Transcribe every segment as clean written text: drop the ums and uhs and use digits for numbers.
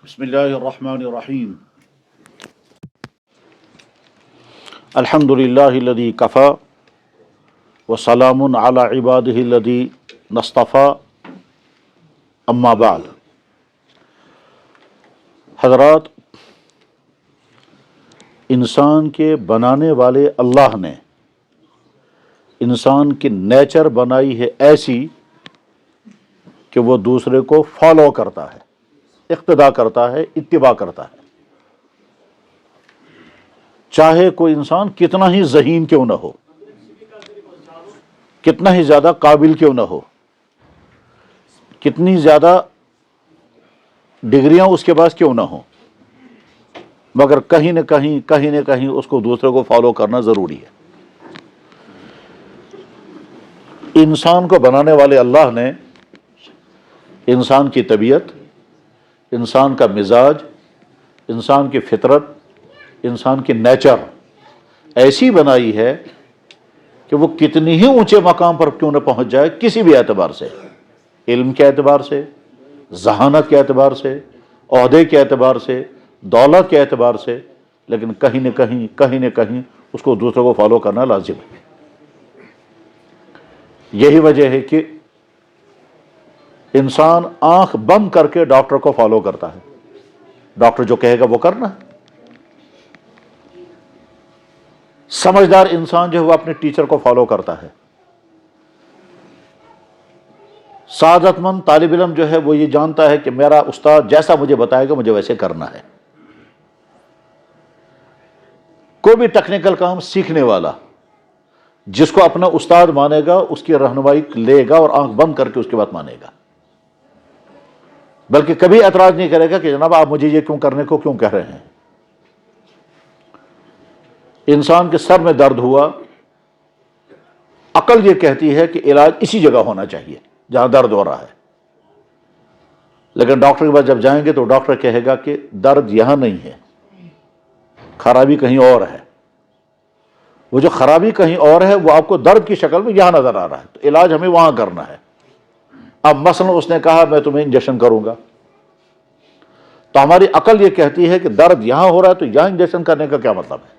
بسم اللہ الرحمن الرحیم الحمد للہ الذی کفا وسلام علی عبادہ الذی اصطفیٰ اما بعد۔ حضرات، انسان کے بنانے والے اللہ نے انسان کی نیچر بنائی ہے ایسی کہ وہ دوسرے کو فالو کرتا ہے، اقتداء کرتا ہے، اتباع کرتا ہے، چاہے کوئی انسان کتنا ہی ذہین کیوں نہ ہو، کتنا ہی زیادہ قابل کیوں نہ ہو، کتنی زیادہ ڈگریاں اس کے پاس کیوں نہ ہوں، مگر کہیں نہ کہیں اس کو دوسرے کو فالو کرنا ضروری ہے۔ انسان کو بنانے والے اللہ نے انسان کی طبیعت، انسان کا مزاج، انسان کی فطرت، انسان کی نیچر ایسی بنائی ہے کہ وہ کتنی ہی اونچے مقام پر کیوں نہ پہنچ جائے، کسی بھی اعتبار سے، علم کے اعتبار سے، ذہانت کے اعتبار سے، عہدے کے اعتبار سے، دولت کے اعتبار سے، لیکن کہیں نہ کہیں اس کو دوسروں کو فالو کرنا لازم ہے۔ یہی وجہ ہے کہ انسان آنکھ بند کر کے ڈاکٹر کو فالو کرتا ہے، ڈاکٹر جو کہے گا وہ کرنا ہے۔ سمجھدار انسان جو ہے وہ اپنے ٹیچر کو فالو کرتا ہے۔ سعادت مند طالب علم جو ہے وہ یہ جانتا ہے کہ میرا استاد جیسا مجھے بتائے گا مجھے ویسے کرنا ہے۔ کوئی بھی ٹیکنیکل کام سیکھنے والا جس کو اپنا استاد مانے گا اس کی رہنمائی لے گا اور آنکھ بند کر کے اس کی بات مانے گا، بلکہ کبھی اعتراض نہیں کرے گا کہ جناب آپ مجھے یہ کیوں کرنے کو کیوں کہہ رہے ہیں۔ انسان کے سر میں درد ہوا، عقل یہ کہتی ہے کہ علاج اسی جگہ ہونا چاہیے جہاں درد ہو رہا ہے، لیکن ڈاکٹر کے پاس جب جائیں گے تو ڈاکٹر کہے گا کہ درد یہاں نہیں ہے، خرابی کہیں اور ہے۔ وہ جو خرابی کہیں اور ہے وہ آپ کو درد کی شکل میں یہاں نظر آ رہا ہے، تو علاج ہمیں وہاں کرنا ہے۔ اب مثلا اس نے کہا میں تمہیں انجیکشن کروں گا، تو ہماری عقل یہ کہتی ہے کہ درد یہاں ہو رہا ہے تو یہاں انجیکشن کرنے کا کیا مطلب ہے،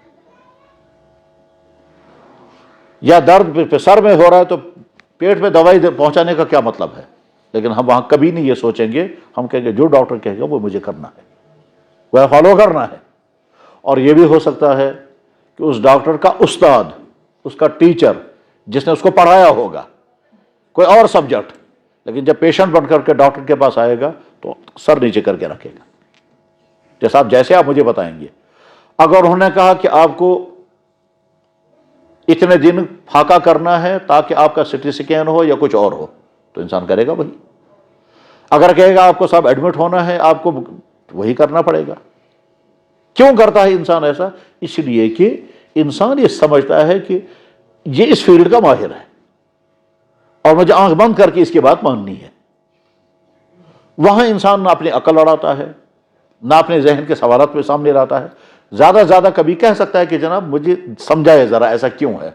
یا درد سر میں ہو رہا ہے تو پیٹ میں دوائی پہنچانے کا کیا مطلب ہے، لیکن ہم وہاں کبھی نہیں یہ سوچیں گے، ہم کہیں گے جو ڈاکٹر کہے گا وہ مجھے کرنا ہے، وہ فالو کرنا ہے۔ اور یہ بھی ہو سکتا ہے کہ اس ڈاکٹر کا استاد، اس کا ٹیچر جس نے اس کو پڑھایا ہوگا کوئی اور سبجیکٹ، لیکن جب پیشنٹ بن کر کے ڈاکٹر کے پاس آئے گا تو سر نیچے کر کے رکھے گا، جیسے آپ مجھے بتائیں گے۔ اگر انہوں نے کہا کہ آپ کو اتنے دن پھاکا کرنا ہے تاکہ آپ کا سٹی سکین ہو یا کچھ اور ہو، تو انسان کرے گا وہی۔ اگر کہے گا آپ کو صاحب ایڈمٹ ہونا ہے، آپ کو وہی کرنا پڑے گا۔ کیوں کرتا ہے انسان ایسا؟ اس لیے کہ انسان یہ سمجھتا ہے کہ یہ اس فیلڈ کا ماہر ہے اور مجھے آنکھ بند کر کے اس کی بات ماننی ہے۔ وہاں انسان نہ اپنی عقل لڑاتا ہے، نہ اپنے ذہن کے سوالات پہ سامنے لاتا ہے۔ زیادہ کبھی کہہ سکتا ہے کہ جناب مجھے سمجھائے ذرا ایسا کیوں ہے،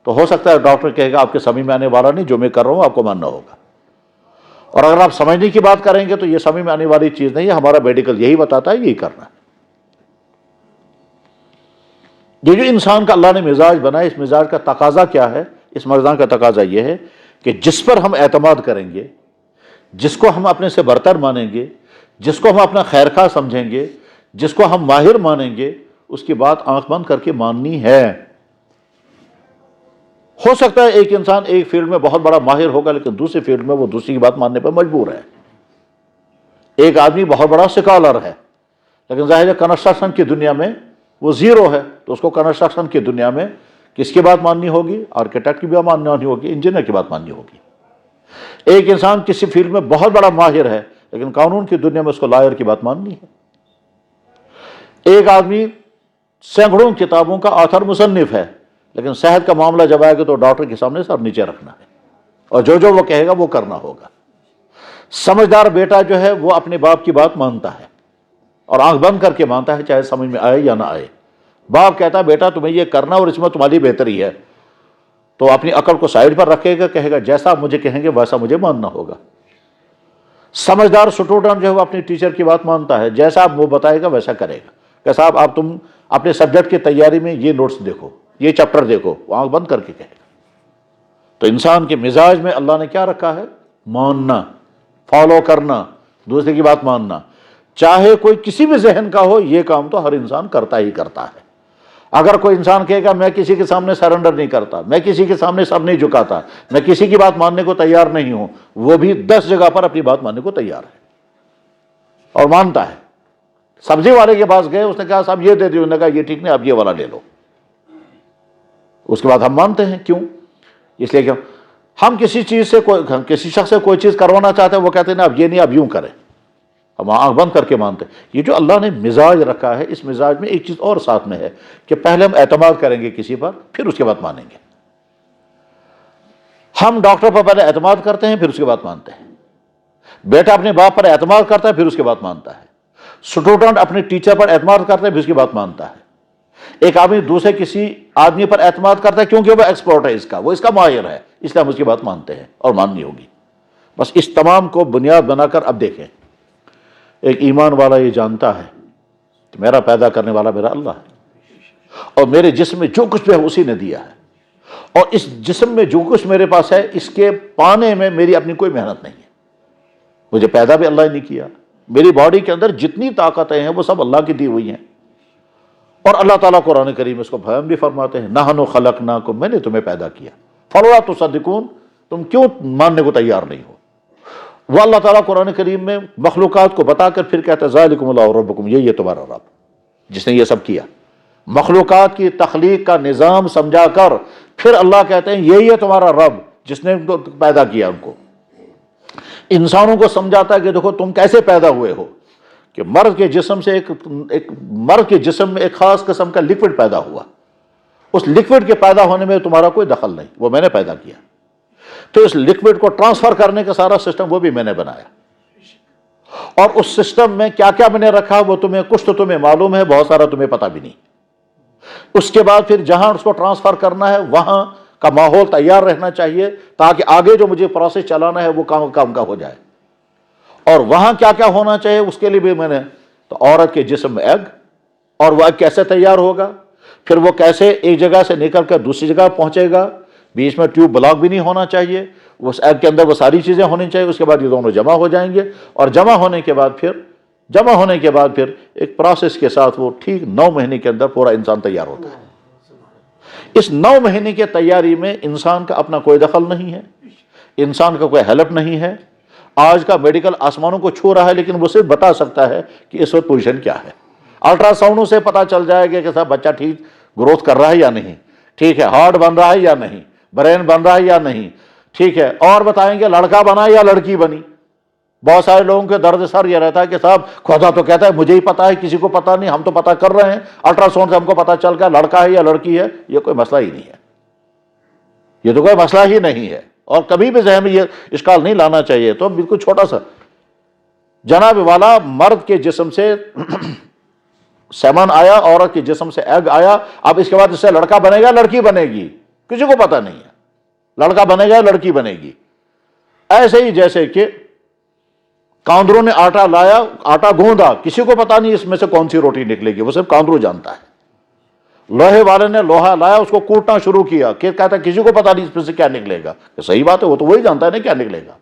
تو ہو سکتا ہے ڈاکٹر کہے گا آپ کے سمجھ میں آنے والا نہیں، جو میں کر رہا ہوں آپ کو ماننا ہوگا۔ اور اگر آپ سمجھنے کی بات کریں گے تو یہ سمجھ میں آنے والی چیز نہیں ہے، ہمارا میڈیکل یہی بتاتا ہے یہی کرنا ہے۔ یہ جو انسان کا اللہ نے مزاج بنایا، اس مزاج کا تقاضا کیا ہے؟ اس مزاج کا تقاضا یہ ہے کہ جس پر ہم اعتماد کریں گے، جس کو ہم اپنے سے برتر مانیں گے، جس کو ہم اپنا خیرخواہ سمجھیں گے، جس کو ہم ماہر مانیں گے، اس کی بات آنکھ بند کر کے ماننی ہے۔ ہو سکتا ہے ایک انسان ایک فیلڈ میں بہت بڑا ماہر ہوگا لیکن دوسری فیلڈ میں وہ دوسری کی بات ماننے پر مجبور ہے۔ ایک آدمی بہت بڑا سکالر ہے لیکن ظاہر ہے کنسٹرکشن کی دنیا میں وہ زیرو ہے، تو اس کو کنسٹرکشن کی دنیا میں کس کی بات ماننی ہوگی؟ آرکیٹیکٹ کی بھی ماننی ہوگی، انجینئر کی بات ماننی ہوگی۔ ایک انسان کسی فیلڈ میں بہت بڑا ماہر ہے لیکن قانون کی دنیا میں اس کو لائر کی بات ماننی ہے۔ ایک آدمی سینکڑوں کتابوں کا آتھر مصنف ہے لیکن صحت کا معاملہ جب آئے گا تو ڈاکٹر کے سامنے سر نیچے رکھنا ہے اور جو وہ کہے گا وہ کرنا ہوگا۔ سمجھدار بیٹا جو ہے وہ اپنے باپ کی بات مانتا ہے اور آنکھ بند کر کے مانتا ہے، چاہے سمجھ میں آئے یا نہ آئے۔ باپ کہتا ہے بیٹا تمہیں یہ کرنا اور اس میں تمہاری بہتری ہے، تو اپنی عقل کو سائڈ پر رکھے گا، کہے گا جیسا آپ مجھے کہیں گے ویسا مجھے ماننا ہوگا۔ سمجھدار اسٹوڈنٹ جو ہے وہ اپنی ٹیچر کی بات مانتا ہے، جیسا آپ وہ بتائے گا ویسا کرے گا. کہ صاحب آپ تم اپنے سبجیکٹ کی تیاری میں یہ نوٹس دیکھو، یہ چیپٹر دیکھو، وہ آنکھ بند کر کے کہے گا. تو انسان کے مزاج میں اللہ نے کیا رکھا ہے؟ ماننا، فالو کرنا، دوسرے کی بات ماننا. چاہے کوئی کسی بھی ذہن کا ہو، یہ کام تو ہر انسان کرتا ہی کرتا ہے. اگر کوئی انسان کہے گا میں کسی کے سامنے سرنڈر نہیں کرتا، میں کسی کے سامنے سر نہیں جھکاتا، میں کسی کی بات ماننے کو تیار نہیں ہوں، وہ بھی 10 جگہ پر اپنی بات ماننے کو تیار ہے اور مانتا ہے. سبزی والے کے پاس گئے، اس نے کہا صاحب یہ دے دیو، نے کہا یہ ٹھیک نہیں، آپ یہ والا لے لو. اس کے بعد ہم مانتے ہیں. کیوں؟ اس لیے کہ ہم کسی چیز سے کسی شخص سے کوئی چیز کروانا چاہتے ہیں، وہ کہتے ہیں نا اب یہ نہیں، اب یوں کریں. ہم آنکھ بند کر کے مانتے ہیں. یہ جو اللہ نے مزاج رکھا ہے، اس مزاج میں ایک چیز اور ساتھ میں ہے کہ پہلے ہم اعتماد کریں گے کسی پر، پھر اس کے بعد مانیں گے. ہم ڈاکٹر پر پہلے اعتماد کرتے ہیں، پھر اس کے بعد مانتے ہیں. بیٹا اپنے باپ پر اعتماد کرتا ہے، پھر اس کے بعد مانتا ہے. اسٹوڈنٹ اپنے ٹیچر پر اعتماد کرتا ہے، پھر اس کے بعد مانتا ہے. ایک آدمی دوسرے کسی آدمی پر اعتماد کرتا ہے کیونکہ وہ ایکسپرٹ ہے، وہ اس کا ماہر ہے، اس لیے ہم اس کی بات مانتے ہیں اور ماننی ہوگی. بس اس تمام کو بنیاد بنا کر اب دیکھیں، ایک ایمان والا یہ جانتا ہے کہ میرا پیدا کرنے والا میرا اللہ ہے، اور میرے جسم میں جو کچھ بھی ہے اسی نے دیا ہے، اور اس جسم میں جو کچھ میرے پاس ہے اس کے پانے میں میری اپنی کوئی محنت نہیں ہے. مجھے پیدا بھی اللہ ہی نہیں کیا. میری باڈی کے اندر جتنی طاقتیں ہیں وہ سب اللہ کی دی ہوئی ہیں. اور اللہ تعالیٰ قرآن کریم اس کو بیان بھی فرماتے ہیں، نحن خلقناکم، میں نے تمہیں پیدا کیا، فلولا تصدقون، تم کیوں ماننے کو تیار نہیں ہو. وہ اللہ تعالیٰ قرآن کریم میں مخلوقات کو بتا کر پھر کہتا ہے ذالکم اللہ ربکم، یہ تمہارا رب جس نے یہ سب کیا. مخلوقات کی تخلیق کا نظام سمجھا کر پھر اللہ کہتے ہیں یہ تمہارا رب جس نے پیدا کیا. ان کو انسانوں کو سمجھاتا ہے کہ دیکھو تم کیسے پیدا ہوئے ہو، کہ مرد کے جسم سے ایک مرد کے جسم میں ایک خاص قسم کا لکوڈ پیدا ہوا. اس لکوڈ کے پیدا ہونے میں تمہارا کوئی دخل نہیں، وہ میں نے پیدا کیا. تو اس لکوڈ کو ٹرانسفر کرنے کا سارا سسٹم وہ بھی میں نے بنایا. اور اس سسٹم میں کیا کیا میں نے رکھا وہ تمہیں کچھ تو تمہیں معلوم ہے، بہت سارا تمہیں پتہ بھی نہیں. اس کے بعد پھر جہاں اس کو ٹرانسفر کرنا ہے وہاں کا ماحول تیار رہنا چاہیے تاکہ آگے جو مجھے پروسیس چلانا ہے وہ کام کا ہو جائے. اور وہاں کیا کیا ہونا چاہیے اس کے لیے بھی میں نے، تو عورت کے جسم میں ایگ، اور وہ ایگ کیسے تیار ہوگا، پھر وہ کیسے ایک جگہ سے نکل کر دوسری جگہ پہنچے گا، بیچ میں ٹیوب بلاک بھی نہیں ہونا چاہیے، اس ایگ کے اندر وہ ساری چیزیں ہونی چاہیے. اس کے بعد یہ دونوں جمع ہو جائیں گے، اور جمع ہونے کے بعد پھر ایک پروسیس کے ساتھ وہ ٹھیک 9 مہینے کے اندر پورا انسان تیار ہوتا ہے. اس 9 مہینے کی تیاری میں انسان کا اپنا کوئی دخل نہیں ہے، انسان کا کوئی ہیلپ نہیں ہے. آج کا میڈیکل آسمانوں کو چھو رہا ہے، لیکن وہ صرف بتا سکتا ہے کہ اس وقت پوزیشن کیا ہے. الٹرا ساؤنڈوں سے پتا چل جائے گا کہ صاحب بچہ ٹھیک گروتھ کر رہا ہے یا نہیں، ٹھیک ہے ہارٹ بن رہا ہے یا نہیں، برین بن رہا ہے یا نہیں، ٹھیک ہے. اور بتائیں گے لڑکا بنا یا لڑکی بنی. بہت سارے لوگوں کے درد سر یہ رہتا ہے کہ صاحب خدا تو کہتا ہے مجھے ہی پتا ہے، کسی کو پتا نہیں، ہم تو پتا کر رہے ہیں، الٹرا ساؤنڈ سے ہم کو پتا چل گیا لڑکا ہے یا لڑکی ہے. یہ کوئی مسئلہ ہی نہیں ہے، یہ تو کوئی مسئلہ ہی نہیں ہے. اور کبھی بھی ذہن میں یہ اشکال نہیں لانا چاہیے. تو بالکل چھوٹا سا جناب والا مرد کے جسم سے سیمن آیا، عورت کے جسم سے ایگ آیا. اب اس کے بعد اس سے لڑکا بنے گا لڑکی بنے گی کسی کو پتا نہیں ہے، لڑکا بنے گا لڑکی بنے گی. ایسے ہی جیسے کہ کاندروں نے آٹا لایا، آٹا گوندا، کسی کو پتا نہیں اس میں سے کون سی روٹی نکلے گی، وہ صرف کاندرو جانتا ہے. لوہے والے نے لوہا لایا، اس کو کوٹنا شروع کیا، کہ کہتا ہے کسی کو پتا نہیں اس میں سے کیا نکلے گا. صحیح بات ہے، وہ تو وہی جانتا ہے نا کیا نکلے گا.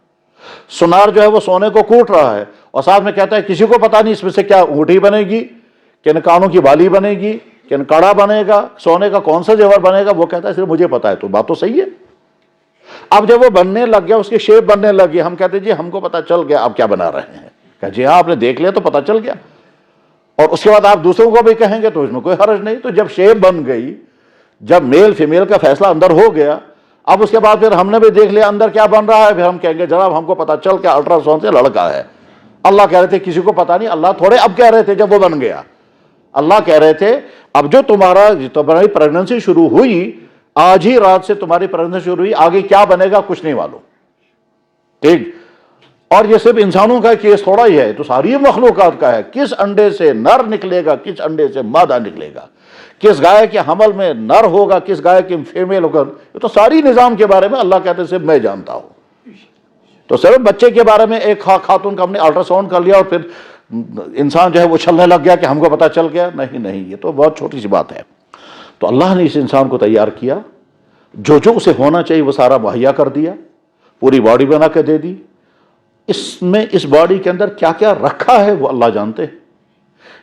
سونار جو ہے وہ سونے کو کوٹ رہا ہے اور ساتھ میں کہتا ہے کسی کو پتا نہیں اس میں سے کیا انگوٹھی بنے گی، کن کانوں کی بالی بنے گی، کن کڑا بنے گا، سونے کا کون سا زیور بنے گا. وہ کہتا ہے صرف مجھے پتا ہے. تو بات تو صحیح ہے. اب جب وہ بننے لگ گیا، اس کی شیپ بننے لگی، ہم کہتے ہیں جی ہم کو پتا چل گیا آپ کیا بنا رہے ہیں. کہ جی ہاں آپ نے دیکھ لیا تو پتا چل گیا. اور اس کے بعد آپ دوسروں کو بھی کہیں گے تو اس میں کوئی حرج نہیں. تو جب شیپ بن گئی، جب میل فیمیل کا فیصلہ اندر ہو گیا، اب اس کے بعد پھر ہم نے بھی دیکھ لیا اندر کیا بن رہا ہے، پھر ہم کہیں گے جناب ہم کو پتا چل کے الٹرا ساؤنڈ سے لڑکا ہے. اللہ کہہ رہے تھے کسی کو پتا نہیں، اللہ تھوڑے اب کہہ رہے تھے جب وہ بن گیا. اللہ کہہ رہے تھے اب جو تمہاری پریگننسی شروع ہوئی، آج ہی رات سے تمہاری پریگننسی شروع ہوئی، آگے کیا بنے گا کچھ نہیں معلوم. ٹھیک. اور یہ صرف انسانوں کا کیس تھوڑا ہی ہے، تو ساری مخلوقات کا ہے. کس انڈے سے نر نکلے گا، کس انڈے سے مادہ نکلے گا، کس گائے کے حمل میں نر ہوگا، کس گائے کے فیمیل ہوگا، یہ تو ساری نظام کے بارے میں اللہ کہتے ہیں صرف میں جانتا ہوں. تو صرف بچے کے بارے میں ایک خاتون کا ہم نے الٹرا ساؤنڈ کر لیا اور پھر انسان جو ہے وہ چلنے لگ گیا کہ ہم کو پتہ چل گیا، نہیں، یہ تو بہت چھوٹی سی بات ہے۔ تو اللہ نے اس انسان کو تیار کیا، جو اسے ہونا چاہیے وہ سارا مہیا کر دیا، پوری باڈی بنا کے دے دی۔ اس باڈی کے اندر کیا کیا رکھا ہے وہ اللہ جانتے ہیں،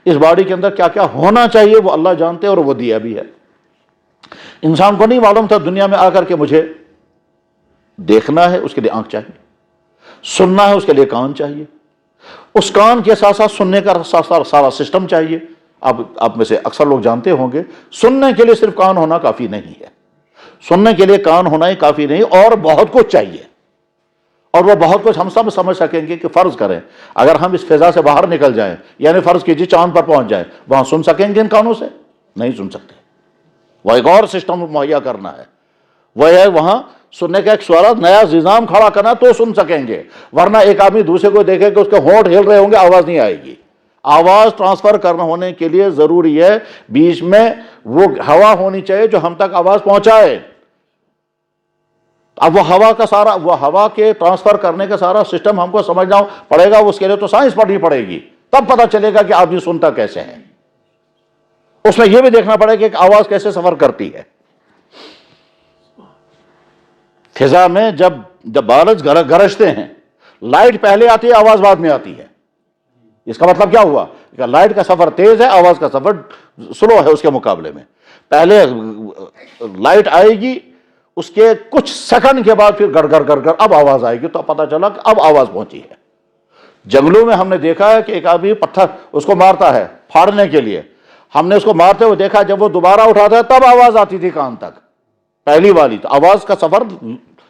اس باڈی کے اندر کیا کیا ہونا چاہیے وہ اللہ جانتے ہیں، اور وہ دیا بھی ہے۔ انسان کو نہیں معلوم تھا دنیا میں آ کر کہ مجھے دیکھنا ہے، اس کے لیے آنکھ چاہیے، سننا ہے اس کے لیے کان چاہیے، اس کان کے ساتھ ساتھ سننے کا سارا سسٹم چاہیے۔ اب آپ میں سے اکثر لوگ جانتے ہوں گے سننے کے لیے صرف کان ہونا کافی نہیں ہے، سننے کے لیے کان ہونا ہی کافی نہیں، اور بہت کچھ چاہیے۔ اور وہ بہت کچھ ہم سب سمجھ سکیں گے کہ فرض کریں اگر ہم اس فضا سے باہر نکل جائیں، یعنی فرض کیجیے چاند پر پہنچ جائیں، وہاں سن سکیں گے ان کانوں سے؟ نہیں سن سکتے۔ وہ ایک اور سسٹم مہیا کرنا ہے، وہ ہے وہاں سننے کا ایک سوالہ نیا نظام کھڑا کرنا تو سن سکیں گے، ورنہ ایک آدمی دوسرے کو دیکھے کہ اس کے ہونٹ ہل رہے ہوں گے، آواز نہیں آئے گی۔ آواز ٹرانسفر کرنا ہونے کے لیے ضروری ہے بیچ میں وہ ہوا ہونی چاہیے جو ہم تک آواز پہنچائے۔ اب وہ ہوا کے ٹرانسفر کرنے کا سارا سسٹم ہم کو سمجھنا پڑے گا، اس کے لیے تو سائنس پڑھنی پڑے گی، تب پتہ چلے گا کہ آدمی سنتا کیسے ہے۔ اس میں یہ بھی دیکھنا پڑے گا کہ آواز کیسے سفر کرتی ہے۔ فضا میں جب بارش گرجتے ہیں، لائٹ پہلے آتی ہے، آواز بعد میں آتی ہے۔ اس کا مطلب کیا ہوا کہ لائٹ کا سفر تیز ہے، آواز کا سفر سلو ہے اس کے مقابلے میں۔ پہلے لائٹ آئے گی، اس کے کچھ سیکنڈ کے بعد پھر گڑ گڑ اب آواز آئے گی، تو پتہ چلا کہ اب آواز پہنچی ہے۔ جنگلوں میں ہم نے دیکھا ہے کہ ایک آدمی پتھر اس کو مارتا ہے پھاڑنے کے لیے، ہم نے اس کو مارتے ہوئے دیکھا، جب وہ دوبارہ اٹھاتا ہے تب آواز آتی تھی کان تک، پہلی والی۔ تو آواز کا سفر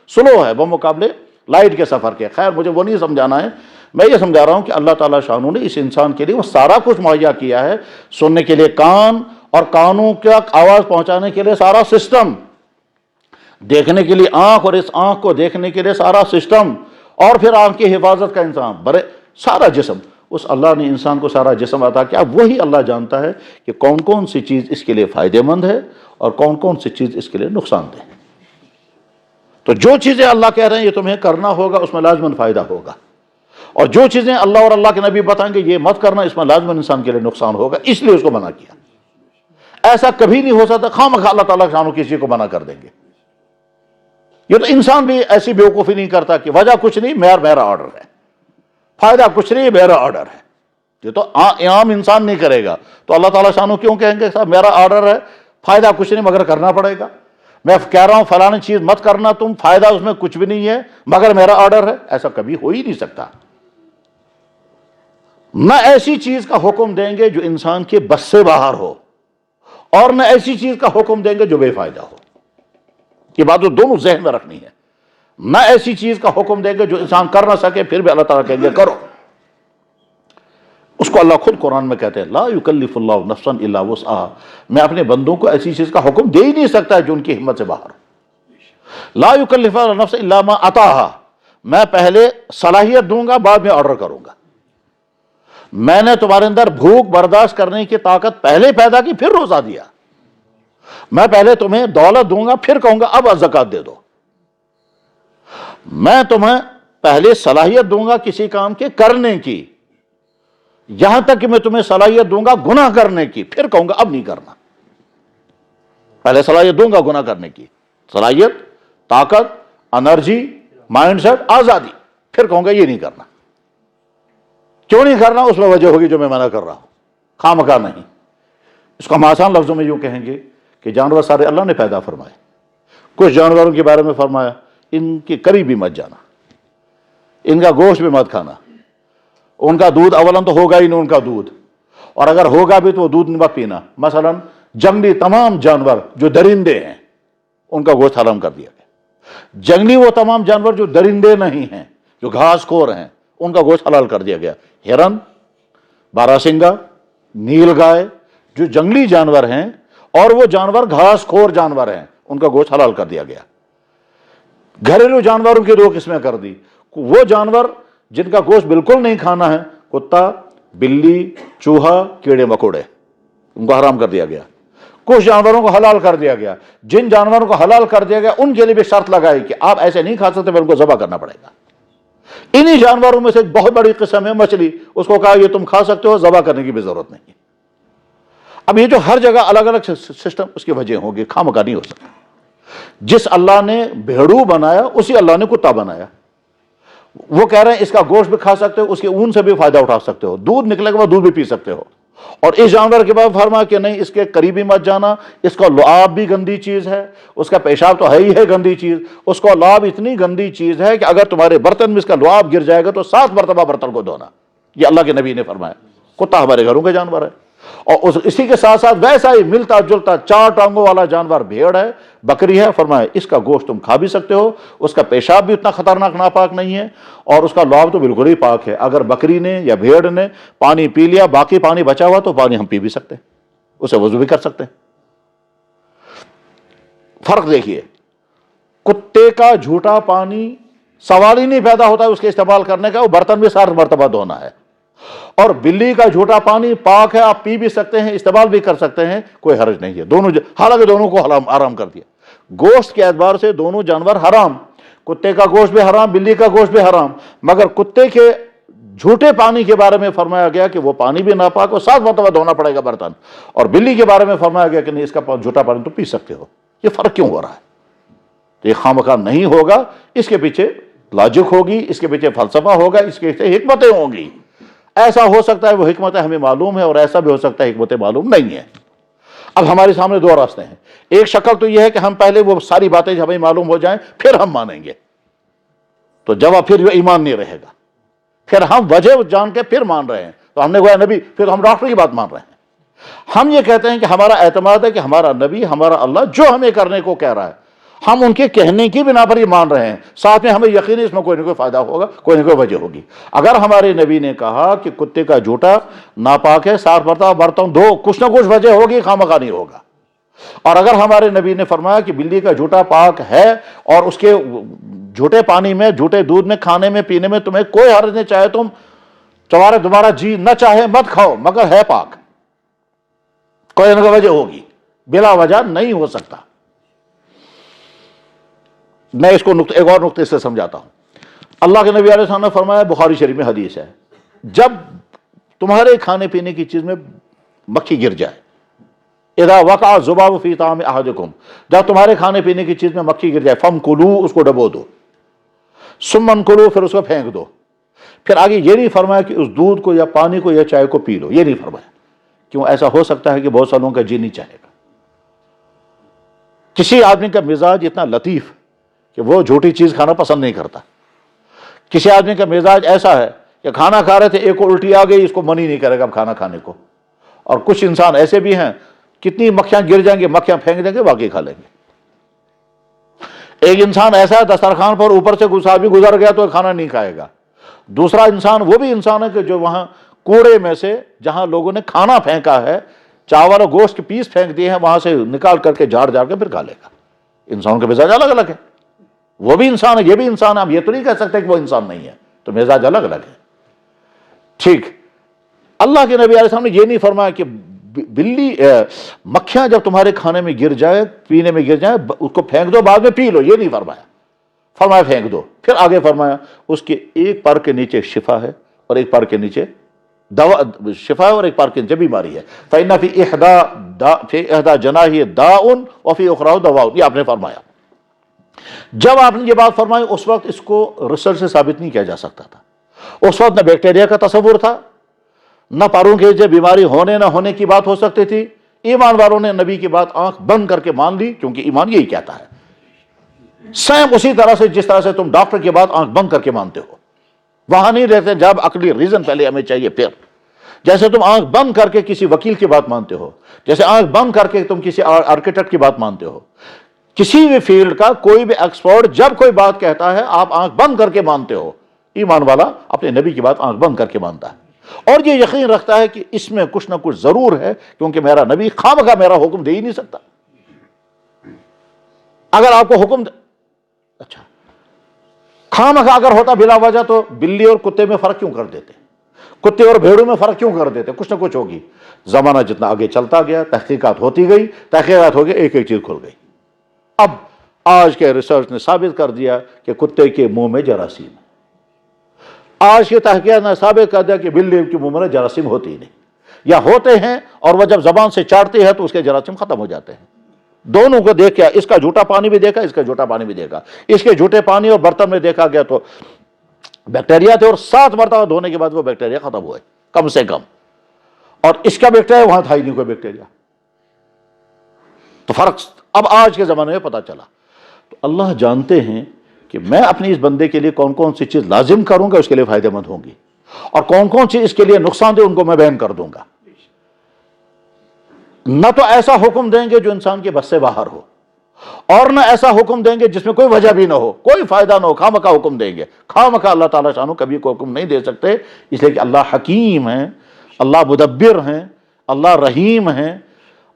سلو ہے بمقابلے لائٹ کے سفر کے۔ خیر مجھے وہ نہیں سمجھانا ہے، میں یہ سمجھا رہا ہوں کہ اللہ تعالیٰ شانہ نے اس انسان کے لیے وہ سارا کچھ مہیا کیا ہے، سننے کے لیے کان، اور کانوں کا آواز پہنچانے کے لیے سارا سسٹم، دیکھنے کے لیے آنکھ، اور اس آنکھ کو دیکھنے کے لیے سارا سسٹم، اور پھر آنکھ کی حفاظت کا انتظام، سارا جسم۔ اس اللہ نے انسان کو سارا جسم عطا کیا۔ وہی اللہ جانتا ہے کہ کون کون سی چیز اس کے لیے فائدہ مند ہے اور کون کون سی چیز اس کے لیے نقصان دہ ہے۔ تو جو چیزیں اللہ کہہ رہے ہیں یہ تمہیں کرنا ہوگا، اس میں لازماً فائدہ ہوگا، اور جو چیزیں اللہ اور اللہ کے نبی بتائیں گے یہ مت کرنا، اس میں لازماً انسان کے لیے نقصان ہوگا، اس لیے اس کو منع کیا۔ ایسا کبھی نہیں ہو سکتا خواہ اللہ تعالیٰ شانہ کسی کو منع کر دیں گے۔ یہ تو انسان بھی ایسی بیوقوفی نہیں کرتا کہ وجہ کچھ نہیں، میرا آرڈر ہے، فائدہ کچھ نہیں، میرا آرڈر ہے۔ یہ تو عام انسان نہیں کرے گا، تو اللہ تعالیٰ شانہ کیوں کہیں گے صاحب میرا آرڈر ہے، فائدہ کچھ نہیں مگر کرنا پڑے گا۔ میں کہہ رہا ہوں فلاں چیز مت کرنا تم، فائدہ اس میں کچھ بھی نہیں ہے مگر میرا آرڈر ہے، ایسا کبھی ہو ہی نہیں سکتا۔ نہ ایسی چیز کا حکم دیں گے جو انسان کے بس سے باہر ہو، اور نہ ایسی چیز کا حکم دیں گے جو بے فائدہ ہو۔ یہ بات تو دونوں ذہن میں رکھنی ہے۔ نہ ایسی چیز کا حکم دیں گے جو انسان کر نہ سکے، پھر بھی اللہ تعالیٰ کہیں گے کرو۔ اس کو اللہ خود قرآن میں کہتے ہیں لا یکلف اللہ نفسا الا وسعہا، میں اپنے بندوں کو ایسی چیز کا حکم دے ہی نہیں سکتا جو ان کی ہمت سے باہر ہو۔ لا یکلف اللہ نفسا الا ما اتاہا، میں پہلے صلاحیت دوں گا بعد میں آرڈر کروں گا۔ میں نے تمہارے اندر بھوک برداشت کرنے کی طاقت پہلے پیدا کی پھر روزہ دیا، میں پہلے تمہیں دولت دوں گا پھر کہوں گا اب زکوٰۃ دے دو، میں تمہیں پہلے صلاحیت دوں گا کسی کام کے کرنے کی، یہاں تک کہ میں تمہیں صلاحیت دوں گا گناہ کرنے کی، پھر کہوں گا اب نہیں کرنا۔ پہلے صلاحیت دوں گا گناہ کرنے کی، صلاحیت، طاقت، انرجی، مائنڈ سیٹ، آزادی، پھر کہوں گا یہ نہیں کرنا۔ کیوں نہیں کرنا؟ اس میں وجہ ہوگی جو میں منع کر رہا ہوں، خواہ نہیں۔ اس کو ہم آسان لفظوں میں یوں کہیں گے کہ جانور سارے اللہ نے پیدا فرمائے، کچھ جانوروں کے بارے میں فرمایا ان کے قریب بھی مت جانا، ان کا گوشت بھی مت کھانا، ان کا دودھ اولاً تو ہوگا ہی نہیں ان کا دودھ، اور اگر ہوگا بھی تو وہ دودھ مت پینا۔ مثلا جنگلی تمام جانور جو درندے ہیں ان کا گوشت حرام کر دیا گیا۔ جنگلی وہ تمام جانور جو درندے نہیں ہیں، جو گھاس خور ہیں، ان کا گوشت حلال کر دیا گیا۔ ہرن، باراسنگا، نیل گائے، جو جنگلی جانور ہیں اور وہ جانور گھاس خور جانور ہیں، ان کا گوشت حلال کر دیا گیا۔ گھریلو جانوروں کی دو قسمیں کر دی، وہ جانور جن کا گوشت بالکل نہیں کھانا ہے، کتا، بلی، چوہا، کیڑے مکوڑے، ان کو حرام کر دیا گیا۔ کچھ جانوروں کو حلال کر دیا گیا، جن جانوروں کو حلال کر دیا گیا ان کے لیے بھی شرط لگائی کہ آپ ایسے نہیں کھا سکتے، پھر ان کو ذبح کرنا پڑے گا۔ انہی جانوروں میں سے ایک بہت بڑی قسم ہے مچھلی، اس کو کہا یہ تم کھا سکتے ہو، ذبح کرنے کی بھی ضرورت نہیں ہے۔ اب یہ جو ہر جگہ الگ الگ سسٹم، اس کی وجہ ہوگی، خامخواہ نہیں ہو سکتا۔ جس اللہ نے بھیڑو بنایا اسی اللہ نے کتا بنایا۔ وہ کہہ رہے ہیں اس کا گوشت بھی کھا سکتے ہو، اس کے اون سے بھی فائدہ اٹھا سکتے ہو، دودھ نکلے کے بعد دودھ بھی پی سکتے ہو۔ اور اس جانور کے بعد فرمایا کہ نہیں، اس کے قریبی مت جانا، اس کا لعاب بھی گندی چیز ہے، اس کا پیشاب تو ہے ہی ہے گندی چیز، اس کا لعاب اتنی گندی چیز ہے کہ اگر تمہارے برتن میں اس کا لعاب گر جائے گا تو 7 مرتبہ برتن کو دھونا۔ یہ اللہ کے نبی نے فرمایا۔ کتا ہمارے گھروں کا جانور ہے، اور اسی کے ساتھ ساتھ ویسا ہی ملتا جلتا 4 ٹانگوں والا جانور بھیڑ ہے، بکری ہے۔ فرمایا اس کا گوشت تم کھا بھی سکتے ہو، اس کا پیشاب بھی اتنا خطرناک ناپاک نہیں ہے، اور اس کا لعاب تو بالکل ہی پاک ہے۔ اگر بکری نے یا بھیڑ نے پانی پی لیا، باقی پانی بچا ہوا تو پانی ہم پی بھی سکتے ہیں، اسے وضو بھی کر سکتے ہیں۔ فرق دیکھیے، کتے کا جھوٹا پانی سوال ہی نہیں پیدا ہوتا ہے اس کے استعمال کرنے کا، وہ برتن بھی 7 مرتبہ دھونا ہے۔ اور بلی کا جھوٹا پانی پاک ہے، آپ پی بھی سکتے ہیں، استعمال بھی کر سکتے ہیں، کوئی حرج نہیں ہے۔ دونوں حالانکہ دونوں کو حرام کر دیا، گوشت کے اعتبار سے دونوں جانور حرام، کتے کا گوشت بھی حرام، بلی کا گوشت بھی حرام، مگر کتے کے جھوٹے پانی کے بارے میں فرمایا گیا کہ وہ پانی بھی ناپاک اور 7 مرتبہ دھونا پڑے گا برتن، اور بلی کے بارے میں فرمایا گیا کہ نہیں، اس کا جھوٹا پانی تو پی سکتے ہو۔ یہ فرق کیوں ہو رہا ہے؟ تو یہ خامخواہ نہیں ہوگا، اس کے پیچھے لاجک ہوگی، اس کے پیچھے فلسفہ ہوگا، اس کے پیچھے حکمتیں ہوں گی۔ ایسا ہو سکتا ہے وہ حکمتیں ہمیں معلوم ہے، اور ایسا بھی ہو سکتا ہے حکمتیں معلوم نہیں ہے۔ اب ہمارے سامنے 2 راستے ہیں۔ ایک شکل تو یہ ہے کہ ہم پہلے وہ ساری باتیں ہمیں معلوم ہو جائیں پھر ہم مانیں گے، تو جواب پھر ایمان نہیں رہے گا، پھر ہم وجہ جان کے پھر مان رہے ہیں، تو ہم نے گویا نبی، پھر ہم ڈاکٹر کی بات مان رہے ہیں۔ ہم یہ کہتے ہیں کہ ہمارا اعتماد ہے کہ ہمارا نبی، ہمارا اللہ جو ہمیں کرنے کو کہہ رہا ہے، ہم ان کے کہنے کی بنا پر یہ مان رہے ہیں، ساتھ میں ہمیں یقین ہے اس میں کوئی نہ کوئی فائدہ ہوگا، کوئی نہ کوئی وجہ ہوگی۔ اگر ہمارے نبی نے کہا کہ کتے کا جھوٹا ناپاک ہے، 7 مرتبہ برتن دھو، کچھ نہ کچھ وجہ ہوگی، خامخواہ نہیں ہوگا۔ اور اگر ہمارے نبی نے فرمایا کہ بلی کا جھوٹا پاک ہے، اور اس کے جھوٹے پانی میں، جھوٹے دودھ میں، کھانے میں، پینے میں تمہیں کوئی حرج نہیں، چاہے تم تمہارا جی نہ چاہے مت کھاؤ، مگر ہے پاک، کوئی نہ کوئی وجہ ہوگی، بلا وجہ نہیں ہو سکتا۔ میں اس کو ایک اور نقطے سے سمجھاتا ہوں۔ اللہ کے نبی علیہ السلام نے فرمایا، بخاری شریف میں حدیث ہے، جب تمہارے کھانے پینے کی چیز میں مکھی گر جائے، اذا وقع الذباب فی طعام احدکم، جب تمہارے کھانے پینے کی چیز میں مکھی گر جائے، فمکلوا، اس کو ڈبو دو، ثم انکلوا، پھر اس کو پھینک دو۔ پھر آگے یہ نہیں فرمایا کہ اس دودھ کو یا پانی کو یا چائے کو پی لو، یہ نہیں فرمایا، کیوں؟ ایسا ہو سکتا ہے کہ بہت سالوں کا جی نہیں چاہے گا۔ کسی آدمی کا مزاج اتنا لطیف کہ وہ جھوٹی چیز کھانا پسند نہیں کرتا، کسی آدمی کا مزاج ایسا ہے کہ کھانا کھا رہے تھے، ایک کو الٹی آ گئی، اس کو من ہی نہیں کرے گا اب کھانا کھانے کو۔ اور کچھ انسان ایسے بھی ہیں، کتنی مکھیاں گر جائیں گے، مکھیاں پھینک دیں گے، باقی کھا لیں گے۔ ایک انسان ایسا ہے دسترخوان پر اوپر سے بھی گزر گیا تو کھانا نہیں کھائے گا۔ دوسرا انسان وہ بھی انسان ہے کہ جو وہاں کوڑے میں سے جہاں لوگوں نے کھانا پھینکا ہے، چاول اور گوشت کے پیس پھینک دیے ہیں، وہاں سے نکال کر کے جھاڑ کے پھر کھا لے گا۔ انسانوں کے مزاج الگ الگ ہے، وہ بھی انسان ہے، یہ بھی انسان ہے، ہم یہ تو نہیں کہہ سکتے کہ وہ انسان نہیں ہے، تو مزاج الگ الگ ہے۔ ٹھیک، اللہ کے نبی علیہ السلام نے یہ نہیں فرمایا کہ مکھیاں جب تمہارے کھانے میں گر جائے، پینے میں گر جائے، اس کو پھینک دو، بعد میں پی لو، یہ نہیں فرمایا۔ فرمایا پھینک دو، پھر آگے فرمایا اس کے ایک پر کے نیچے شفا ہے اور ایک پر کے نیچے دوا، شفا ہے اور ایک پر کے نیچے بیماری ہے۔ فإن فی إحدى جناحیہ داء وفی أخرى دواء، یہ آپ نے فرمایا۔ جب آپ نے یہ بات فرمائی اس وقت اس کو ریسرچ سے ثابت نہیں کیا جا سکتا تھا، اس وقت نہ بیکٹیریا کا تصور تھا، نہ پروں کے جو بیماری ہونے نہ ہونے کی بات ہو سکتی تھی۔ ایمان والوں نے نبی کی بات آنکھ بند کر کے مان لی، کیونکہ ایمان یہی کہتا ہے، سیم اسی طرح سے جس طرح سے تم ڈاکٹر کی بات آنکھ بند کر کے مانتے ہو، وہاں نہیں رہتے جب عقلی ریزن پہلے ہمیں چاہیے، پھر جیسے تم آنکھ بند کر کے کسی وکیل کی بات مانتے ہو، جیسے آنکھ بند کر کے تم کسی آرکیٹیکٹ کی بات مانتے ہو، کسی بھی فیلڈ کا کوئی بھی ایکسپرٹ جب کوئی بات کہتا ہے آپ آنکھ بند کر کے مانتے ہو۔ ایمان والا اپنے نبی کی بات آنکھ بند کر کے مانتا ہے، اور یہ یقین رکھتا ہے کہ اس میں کچھ نہ کچھ ضرور ہے، کیونکہ میرا نبی خامخواہ میرا حکم دے ہی نہیں سکتا۔ اگر آپ کو حکم اچھا خامخواہ اگر ہوتا بلا وجہ، تو بلی اور کتے میں فرق کیوں کر دیتے؟ کتے اور بھیڑوں میں فرق کیوں کر دیتے؟ کچھ نہ کچھ ہوگی۔ زمانہ جتنا آگے چلتا گیا، تحقیقات ہوتی گئی، تحقیقات ہو گئی، ایک ایک چیز کھل گئی۔ اب آج کے ریسرچ نے ثابت کر دیا کہ کتے کے منہ میں جراثیم ہے، آج کی تحقیقات نے ثابت کر دیا کہ بلی کی منہ میں جراثیم ہوتی ہی نہیں، یا ہوتے ہیں اور وہ جب زبان سے چاٹتی ہے تو اس کے جراثیم ختم ہو جاتے ہیں۔ دونوں کو دیکھ کے، اس کا جھوٹا پانی بھی دیکھا، اس کا جھوٹا پانی بھی دیکھا، اس کے جھوٹے پانی اور برتن میں دیکھا گیا تو بیکٹیریا تھے، اور 7 مرتبہ دھونے کے بعد وہ بیکٹیریا ختم ہوئے کم سے کم، اور اس کا بیکٹیریا وہاں تھا ہی نہیں کوئی بیکٹیریا۔ تو فرق اب آج کے زمانے میں پتا چلا۔ تو اللہ جانتے ہیں کہ میں اپنی اس بندے کے لیے کون کون سی چیز لازم کروں گا اس کے لیے فائدہ مند ہوں گی، اور کون کون سی اس کے لیے نقصان دہ ان کو میں بیان کر دوں گا۔ نہ تو ایسا حکم دیں گے جو انسان کے بس سے باہر ہو، اور نہ ایسا حکم دیں گے جس میں کوئی وجہ بھی نہ ہو، کوئی فائدہ نہ ہو، خواہ مخواہ حکم دیں گے۔ خواہ مخواہ اللہ تعالیٰ شانو کبھی کوئی حکم نہیں دے سکتے، اس لیے کہ اللہ حکیم ہیں، اللہ مدبر ہیں، اللہ رحیم ہیں،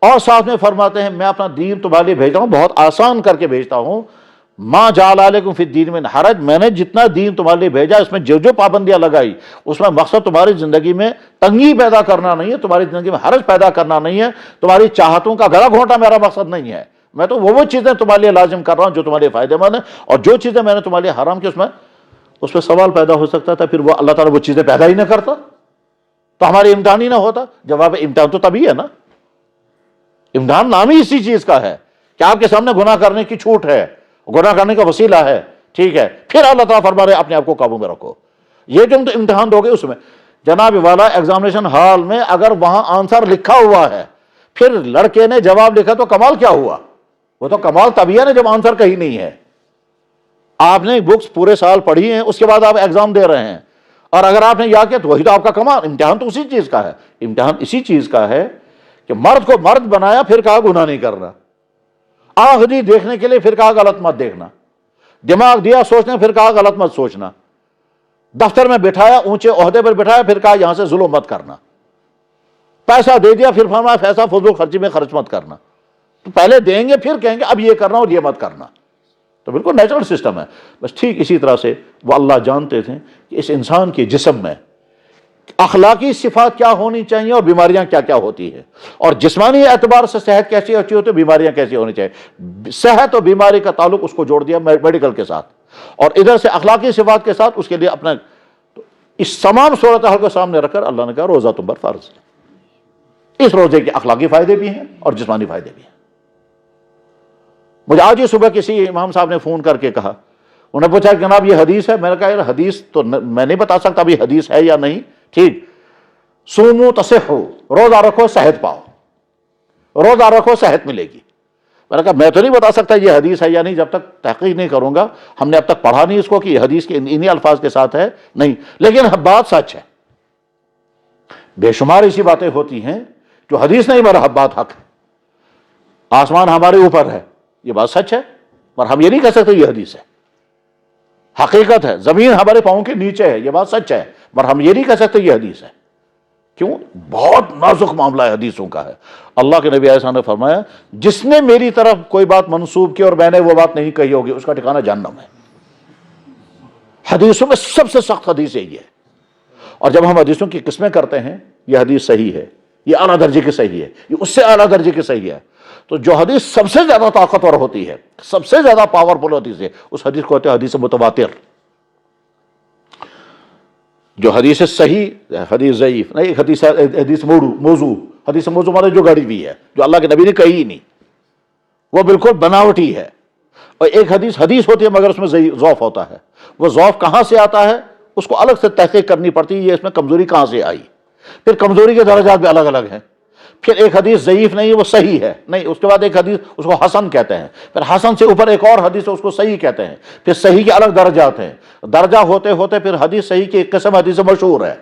اور ساتھ میں فرماتے ہیں میں اپنا دین تمہارے لیے بھیجتا ہوں، بہت آسان کر کے بھیجتا ہوں۔ ما جعل علیکم فی الدین من حرج، میں نے جتنا دین تمہارے لیے بھیجا اس میں جو جو پابندیاں لگائی، اس میں مقصد تمہاری زندگی میں تنگی پیدا کرنا نہیں ہے، تمہاری زندگی میں حرج پیدا کرنا نہیں ہے، تمہاری چاہتوں کا گلا گھونٹا میرا مقصد نہیں ہے۔ میں تو وہ چیزیں تمہارے لیے لازم کر رہا ہوں جو تمہارے لیے فائدہ مند ہیں، اور جو چیزیں میں نے تمہارے لیے حرام کی اس میں سوال پیدا ہو سکتا تھا، پھر وہ اللہ تعالیٰ وہ چیزیں پیدا ہی نہ کرتا تو ہمارے امتحان ہی نہ ہوتا۔ جواب امتحان تو تبھی ہے نا، امتحان نام ہی اسی چیز کا ہے کہ آپ کے سامنے گناہ کرنے کی چھوٹ ہے، گناہ کرنے کا وسیلہ ہے، ٹھیک ہے، پھر اللہ تعالیٰ فرما رہے اپنے آپ کو قابو میں رکھو۔ یہ جو امتحان دو گے اس میں جناب والا ایگزامینیشن ہال میں اگر وہاں آنسر لکھا ہوا ہے پھر لڑکے نے جواب لکھا تو کمال کیا ہوا؟ وہ تو کمال تبھی ہے نا جب آنسر کہیں نہیں ہے۔ آپ نے بکس پورے سال پڑھی ہیں، اس کے بعد آپ ایگزام دے رہے ہیں، اور اگر آپ نے یاد کیا تو وہی تو آپ کا کمال۔ امتحان تو اسی چیز کا ہے، امتحان اسی چیز کا ہے کہ مرد کو مرد بنایا پھر کہا گناہ نہیں کرنا، آنکھ دی دیکھنے کے لیے پھر کہا غلط مت دیکھنا، دماغ دیا سوچنے پھر کہا غلط مت سوچنا، دفتر میں بٹھایا اونچے عہدے پر بٹھایا پھر کہا یہاں سے ظلم مت کرنا، پیسہ دے دیا پھر فرمایا پیسہ فضول خرچی میں خرچ مت کرنا۔ تو پہلے دیں گے پھر کہیں گے اب یہ کرنا اور یہ مت کرنا، تو بالکل نیچرل سسٹم ہے۔ بس ٹھیک اسی طرح سے وہ اللہ جانتے تھے کہ اس انسان کے جسم میں اخلاقی صفات کیا ہونی چاہیے اور بیماریاں کیا کیا ہوتی ہیں، اور جسمانی اعتبار سے صحت کیسی اچھی ہوتی ہے، بیماریاں کیسی ہونی چاہیے۔ صحت اور بیماری کا تعلق اس کو جوڑ دیا میڈیکل کے ساتھ، اور ادھر سے اخلاقی صفات کے ساتھ اس کے لیے اپنا اس تمام صورتحال کو سامنے رکھ کر اللہ نے کہا روزہ تم پر فرض ہے۔ اس روزے کے اخلاقی فائدے بھی ہیں اور جسمانی فائدے بھی ہیں۔ مجھے آج ہی صبح کسی امام صاحب نے فون کر کے کہا، انہوں نے پوچھا جناب یہ حدیث ہے، میں نے کہا یار حدیث تو میں نہیں بتا سکتا ابھی حدیث ہے یا نہیں، ٹھیک، سومو تصحو، روزہ رکھو صحت پاؤ، روزہ رکھو صحت ملے گی۔ میں نے کہا میں تو نہیں بتا سکتا یہ حدیث ہے یا نہیں جب تک تحقیق نہیں کروں گا، ہم نے اب تک پڑھا نہیں اس کو کہ یہ حدیث کے انہی الفاظ کے ساتھ ہے نہیں، لیکن بات سچ ہے۔ بے شمار ایسی باتیں ہوتی ہیں جو حدیث نہیں مگر بات حق ہے۔ آسمان ہمارے اوپر ہے، یہ بات سچ ہے، پر ہم یہ نہیں کہہ سکتے یہ حدیث ہے، حقیقت ہے۔ زمین ہمارے پاؤں کے نیچے ہے، یہ بات سچ ہے، پر ہم یہ نہیں کہہ سکتے یہ حدیث ہے۔ کیوں؟ بہت نازک معاملہ ہے حدیثوں کا ہے۔ اللہ کے نبی علیہ السلام نے فرمایا جس نے میری طرف کوئی بات منسوب کی اور میں نے وہ بات نہیں کہی ہوگی اس کا ٹھکانہ جہنم ہے۔ حدیثوں میں سب سے سخت حدیث یہی ہے، اور جب ہم حدیثوں کی قسمیں کرتے ہیں یہ حدیث صحیح ہے، یہ اعلیٰ درجے کی صحیح ہے، یہ اس سے اعلیٰ درجے کی صحیح ہے، تو جو حدیث سب سے زیادہ طاقتور ہوتی ہے، سب سے زیادہ پاورفل حدیث ہے، اس حدیث کو کہتے ہیں حدیث متواتر۔ جو حدیث صحیح، حدیث ضعیف نہیں، حدیث موضوع، حدیث موضوع مانے جو گڑی ہوئی ہے، جو اللہ کے نبی نے کہی ہی نہیں، وہ بالکل بناوٹی ہے۔ اور ایک حدیث ہوتی ہے مگر اس میں ضعف ہوتا ہے، وہ ضعف کہاں سے آتا ہے اس کو الگ سے تحقیق کرنی پڑتی ہے، یہ اس میں کمزوری کہاں سے آئی، پھر کمزوری کے درجات بھی الگ الگ ہیں۔ پھر ایک حدیث ضعیف نہیں وہ صحیح ہے نہیں، اس کے بعد ایک حدیث اس کو حسن کہتے ہیں، پھر حسن سے اوپر ایک اور حدیث ہے اس کو صحیح کہتے ہیں، پھر صحیح کے الگ درجات ہیں، درجہ ہوتے ہوتے پھر حدیث صحیح کی ایک قسم حدیث مشہور ہے،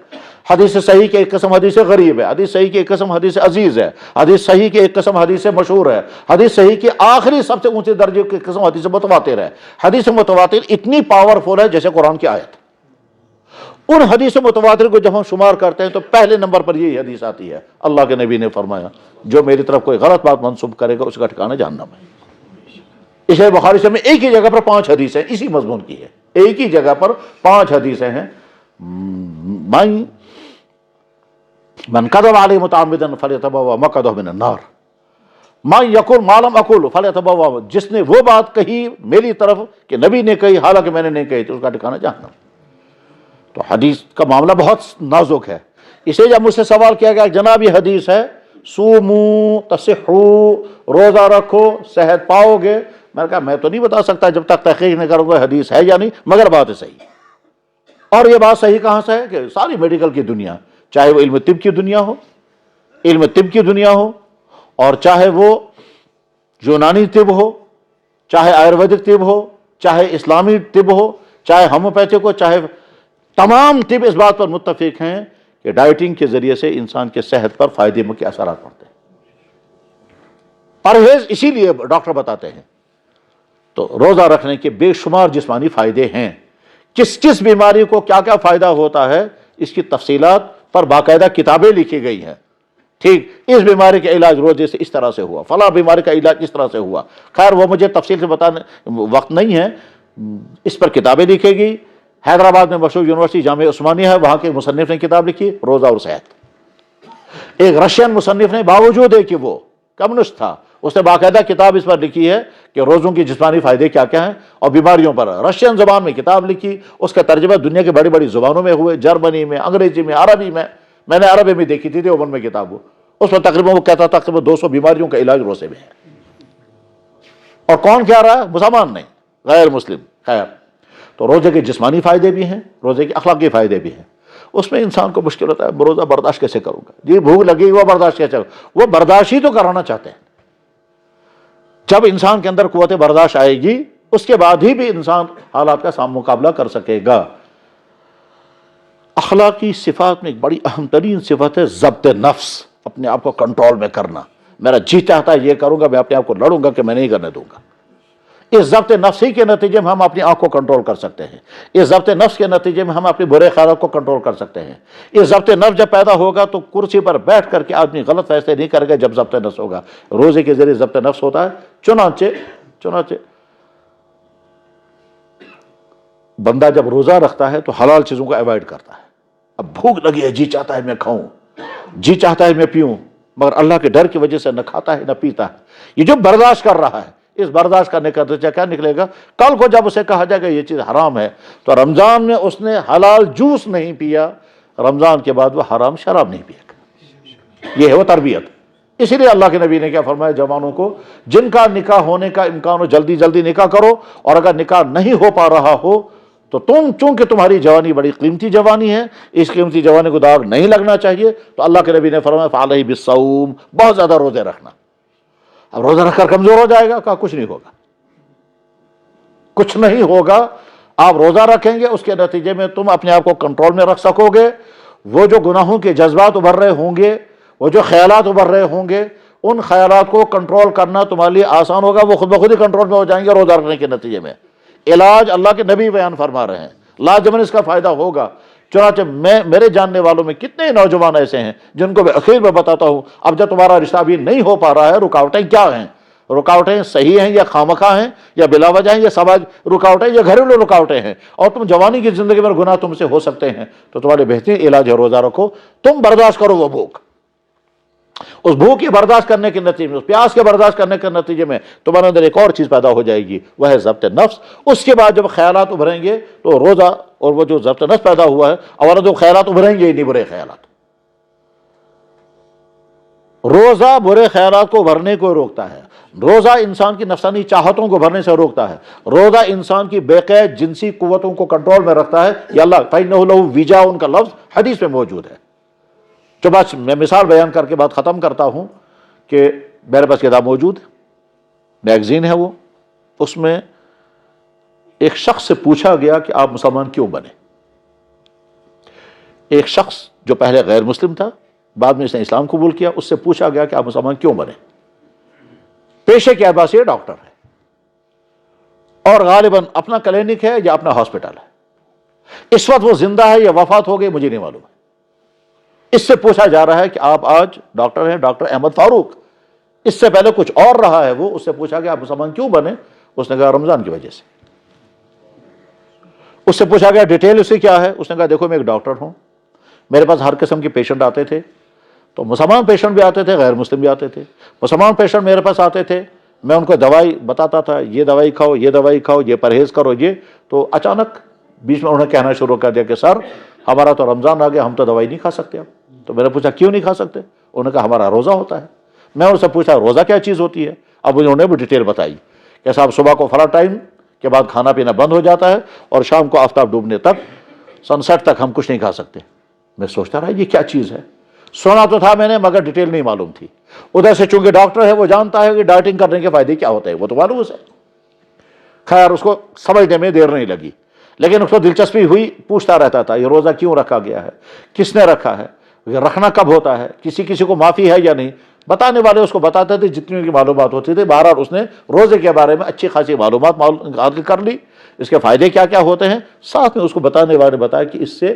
حدیث صحیح کی ایک قسم حدیث غریب ہے، حدیث صحیح کی ایک قسم حدیث عزیز ہے، حدیث صحیح کی ایک قسم حدیث مشہور ہے، حدیث صحیح کی آخری سب سے اونچے درجے کی قسم حدیث متواتر ہے۔ حدیث متواتر اتنی پاورفل ہے جیسے قرآن کی آیت۔ ان حدیث متواتر کو جب ہم شمار کرتے ہیں تو پہلے نمبر پر یہی حدیث آتی ہے، اللہ کے نبی نے فرمایا جو میری طرف کوئی غلط بات منسوب کرے گا اس کا ٹھکانہ جہنم ہے۔ اس لیے بخاری سے میں ایک ہی جگہ پر 5 حدیثیں اسی مضمون کی ہے، ایک ہی جگہ پر 5 حدیثیں ہیں۔ من کذب علی متعمدا فلیتبوأ مقعدہ من النار، من یقل ما لم اقل فلیتبوأ، جس نے وہ بات کہی میری طرف کہ نبی نے کہی حالانکہ میں نے نہیں کہی تو اس کا ٹھکانہ جہنم۔ تو تو حدیث کا معاملہ بہت نازک ہے. اسے جب مجھ سے سوال کیا گیا جناب یہ حدیث ہے سومو تصحو، روزہ رکھو صحت پاؤ گے، میں نے کہا میں تو نہیں بتا سکتا جب تک تحقیق نہیں کروں گا حدیث ہے یا نہیں، مگر بات ہے صحیح. اور یہ بات صحیح کہاں سے ہے کہ ساری میڈیکل کی دنیا، چاہے وہ علم طب کی دنیا ہو، علم طب کی دنیا ہو، اور چاہے وہ یونانی طب ہو، چاہے آیورویدک طب ہو، چاہے اسلامی طب ہو، چاہے ہومیوپیتھک ہو، چاہے تمام طب اس بات پر متفق ہیں کہ ڈائٹنگ کے ذریعے سے انسان کے صحت پر فائدے مند اثرات پڑتے ہیں. پرہیز اسی لیے ڈاکٹر بتاتے ہیں. تو روزہ رکھنے کے بے شمار جسمانی فائدے ہیں. کس کس بیماری کو کیا کیا فائدہ ہوتا ہے اس کی تفصیلات پر باقاعدہ کتابیں لکھی گئی ہیں. ٹھیک، اس بیماری کا علاج روزے سے اس طرح سے ہوا، فلاں بیماری کا علاج اس طرح سے ہوا. خیر وہ مجھے تفصیل سے بتانے وقت نہیں ہے، اس پر کتابیں لکھی گئی. حیدرآباد میں مشہور یونیورسٹی جامعہ عثمانیہ ہے، وہاں کے مصنف نے کتاب لکھی روزہ اور صحت. ایک رشین مصنف نے باوجود ہے کہ وہ کمیونسٹ تھا، اس نے باقاعدہ کتاب اس پر لکھی ہے کہ روزوں کی جسمانی فائدے کیا کیا ہیں اور بیماریوں پر رشین زبان میں کتاب لکھی. اس کا ترجمہ دنیا کی بڑی بڑی زبانوں میں ہوئے، جرمنی میں، انگریزی میں، عربی میں نے عربی میں دیکھی تھی دیوبند میں کتاب. اس میں تقریباً وہ کہتا تھا تقریباً 200 بیماریوں کا علاج روزے میں ہے. اور کون کہہ رہا ہے؟ مسلمان نہیں، غیر مسلم. خیر، تو روزے کے جسمانی فائدے بھی ہیں، روزے کے اخلاقی فائدے بھی ہیں. اس میں انسان کو مشکل ہوتا ہے روزہ برداشت کیسے کروں گا، جی بھوک لگی وہ برداشت کیسے کروں، وہ برداشت ہی تو کرانا چاہتے ہیں. جب انسان کے اندر قوت برداشت آئے گی اس کے بعد ہی بھی انسان حالات کا مقابلہ کر سکے گا. اخلاقی صفات میں ایک بڑی اہم ترین صفت ہے ضبط نفس، اپنے آپ کو کنٹرول میں کرنا. میرا جی چاہتا ہے یہ کروں گا، میں اپنے آپ کو لڑوں گا کہ میں نہیں کرنے دوں گا. اس ضبط نفس ہی کے نتیجے میں ہم اپنی آنکھ کو کنٹرول کر سکتے ہیں. اس ضبط نفس کے نتیجے میں ہم اپنے برے خیالات کو کنٹرول کر سکتے ہیں. اس ضبط نفس جب پیدا ہوگا تو کرسی پر بیٹھ کر کے آدمی غلط فیصلے نہیں کرے گا جب ضبط نفس ہوگا. روزے کے ذریعے ضبط نفس ہوتا ہے. چنانچہ بندہ جب روزہ رکھتا ہے تو حلال چیزوں کو ایوائڈ کرتا ہے. اب بھوک لگی ہے، جی چاہتا ہے میں کھاؤں، جی چاہتا ہے میں پیوں، مگر اللہ کے ڈر کی وجہ سے نہ کھاتا ہے نہ پیتا ہے. یہ جو برداشت کر رہا ہے، اس برداشت کرنے کا نتیجہ کیا نکلے گا؟ کل کو جب اسے کہا جائے گا یہ چیز حرام ہے، تو رمضان میں اس نے حلال جوس نہیں پیا، رمضان کے بعد وہ حرام شراب نہیں پیا گا. یہ ہے وہ تربیت. اسی لیے اللہ کے نبی نے کیا فرمایا جوانوں کو، جن کا نکاح ہونے کا امکان ہو جلدی جلدی نکاح کرو، اور اگر نکاح نہیں ہو پا رہا ہو تو تم چونکہ تمہاری جوانی بڑی قیمتی جوانی ہے، اس قیمتی جوانی کو داغ نہیں لگنا چاہیے، تو اللہ کے نبی نے فرمایا فعلیہ بالصوم، بہت زیادہ روزے رکھنا. اب روزہ رکھ کر کمزور ہو جائے گا، کہا کچھ نہیں ہوگا، کچھ نہیں ہوگا. آپ روزہ رکھیں گے اس کے نتیجے میں تم اپنے آپ کو کنٹرول میں رکھ سکو گے. وہ جو گناہوں کے جذبات ابھر رہے ہوں گے، وہ جو خیالات ابھر رہے ہوں گے، ان خیالات کو کنٹرول کرنا تمہارے لیے آسان ہوگا، وہ خود بخود ہی کنٹرول میں ہو جائیں گے روزہ رکھنے کے نتیجے میں. علاج اللہ کے نبی بیان فرما رہے ہیں، لازماً اس کا فائدہ ہوگا. چنانچہ میرے جاننے والوں میں کتنے نوجوان ایسے ہیں جن کو میں اخیر میں بتاتا ہوں اب جب تمہارا رشتہ بھی نہیں ہو پا رہا ہے، رکاوٹیں کیا ہیں؟ رکاوٹیں صحیح ہیں یا خامخواہ ہیں یا بلا وجہ ہیں، یا سماج رکاوٹیں یا گھریلو رکاوٹیں ہیں، اور تم جوانی کی زندگی میں گناہ تم سے ہو سکتے ہیں، تو تمہارے بہترین علاج ہے روزہ رکھو. تم برداشت کرو وہ بھوک، اس بھوک کی برداشت کرنے کے نتیجے میں، اس پیاس کے برداشت کرنے کے نتیجے میں تمہارے اندر ایک اور چیز پیدا ہو جائے گی، وہ ہے ضبط نفس. اس کے بعد جب خیالات ابھریں گے تو روزہ اور وہ جو ضبط نفس پیدا ہوا ہے، اور جو خیالات ابھریں گے نہیں برے خیالات، روزہ برے خیالات کو ابھرنے کو روکتا ہے. روزہ انسان کی نفسانی چاہتوں کو بھرنے سے روکتا ہے. روزہ انسان کی بے قید جنسی قوتوں کو کنٹرول میں رکھتا ہے. یا اللہ فَإِنَّهُ لَهُ وِجَاءٌ کا لفظ حدیث میں موجود ہے. جو بات میں مثال بیان کر کے بات ختم کرتا ہوں کہ میرے پاس کتاب موجود ہے، میگزین ہے وہ، اس میں ایک شخص سے پوچھا گیا کہ آپ مسلمان کیوں بنے. ایک شخص جو پہلے غیر مسلم تھا، بعد میں اس نے اسلام قبول کیا، اس سے پوچھا گیا کہ آپ مسلمان کیوں بنے. پیشے کے اعتبار سے یہ ڈاکٹر ہے اور غالباً اپنا کلینک ہے یا اپنا ہاسپٹل ہے. اس وقت وہ زندہ ہے یا وفات ہو گئی مجھے نہیں معلوم ہے. اس سے پوچھا جا رہا ہے کہ آپ آج ڈاکٹر ہیں، ڈاکٹر احمد فاروق. اس سے پہلے کچھ اور رہا ہے وہ. اس سے پوچھا کہ آپ مسلمان کیوں بنے؟ اس نے کہا رمضان کی وجہ سے. اس سے پوچھا گیا ڈیٹیل اس سے کیا ہے؟ اس نے کہا دیکھو میں ایک ڈاکٹر ہوں، میرے پاس ہر قسم کے پیشنٹ آتے تھے، تو مسلمان پیشنٹ بھی آتے تھے، غیر مسلم بھی آتے تھے. مسلمان پیشنٹ میرے پاس آتے تھے، میں ان کو دوائی بتاتا تھا، یہ دوائی کھاؤ، یہ دوائی کھاؤ، یہ پرہیز کرو، یہ تو اچانک بیچ میں انہوں نے کہنا شروع کر دیا کہ سر ہمارا تو رمضان آ گیا, ہم تو دوائی نہیں کھا سکتے اب. تو میں نے پوچھا کیوں نہیں کھا سکتے؟ انہوں نے کہا ہمارا روزہ ہوتا ہے. میں ان سے پوچھا روزہ کیا چیز ہوتی ہے؟ اب انہوں نے بھی ڈیٹیل بتائی کہ صاحب صبح کو فلاں ٹائم کے بعد کھانا پینا بند ہو جاتا ہے اور شام کو آفتاب ڈوبنے تک, سن سیٹ تک ہم کچھ نہیں کھا سکتے. میں سوچتا رہا یہ کیا چیز ہے, سونا تو تھا میں نے مگر ڈیٹیل نہیں معلوم تھی. ادھر سے چونکہ ڈاکٹر ہے وہ جانتا ہے کہ ڈائٹنگ کرنے کے فائدے کیا ہوتے ہیں, وہ تو معلوم ہے. خیر اس کو سمجھنے میں دیر نہیں لگی, لیکن اس کو دلچسپی ہوئی, پوچھتا رہتا تھا یہ روزہ کیوں رکھا گیا ہے, کس نے رکھا ہے, یہ رکھنا کب ہوتا ہے, کسی کو معافی ہے یا نہیں. بتانے والے اس کو بتاتے تھے جتنی ان کی معلومات ہوتی تھی. بہرحال اس نے روزے کے بارے میں اچھی خاصی معلومات حاصل کر لی, اس کے فائدے کیا کیا ہوتے ہیں. ساتھ میں اس کو بتانے والے نے بتایا کہ اس سے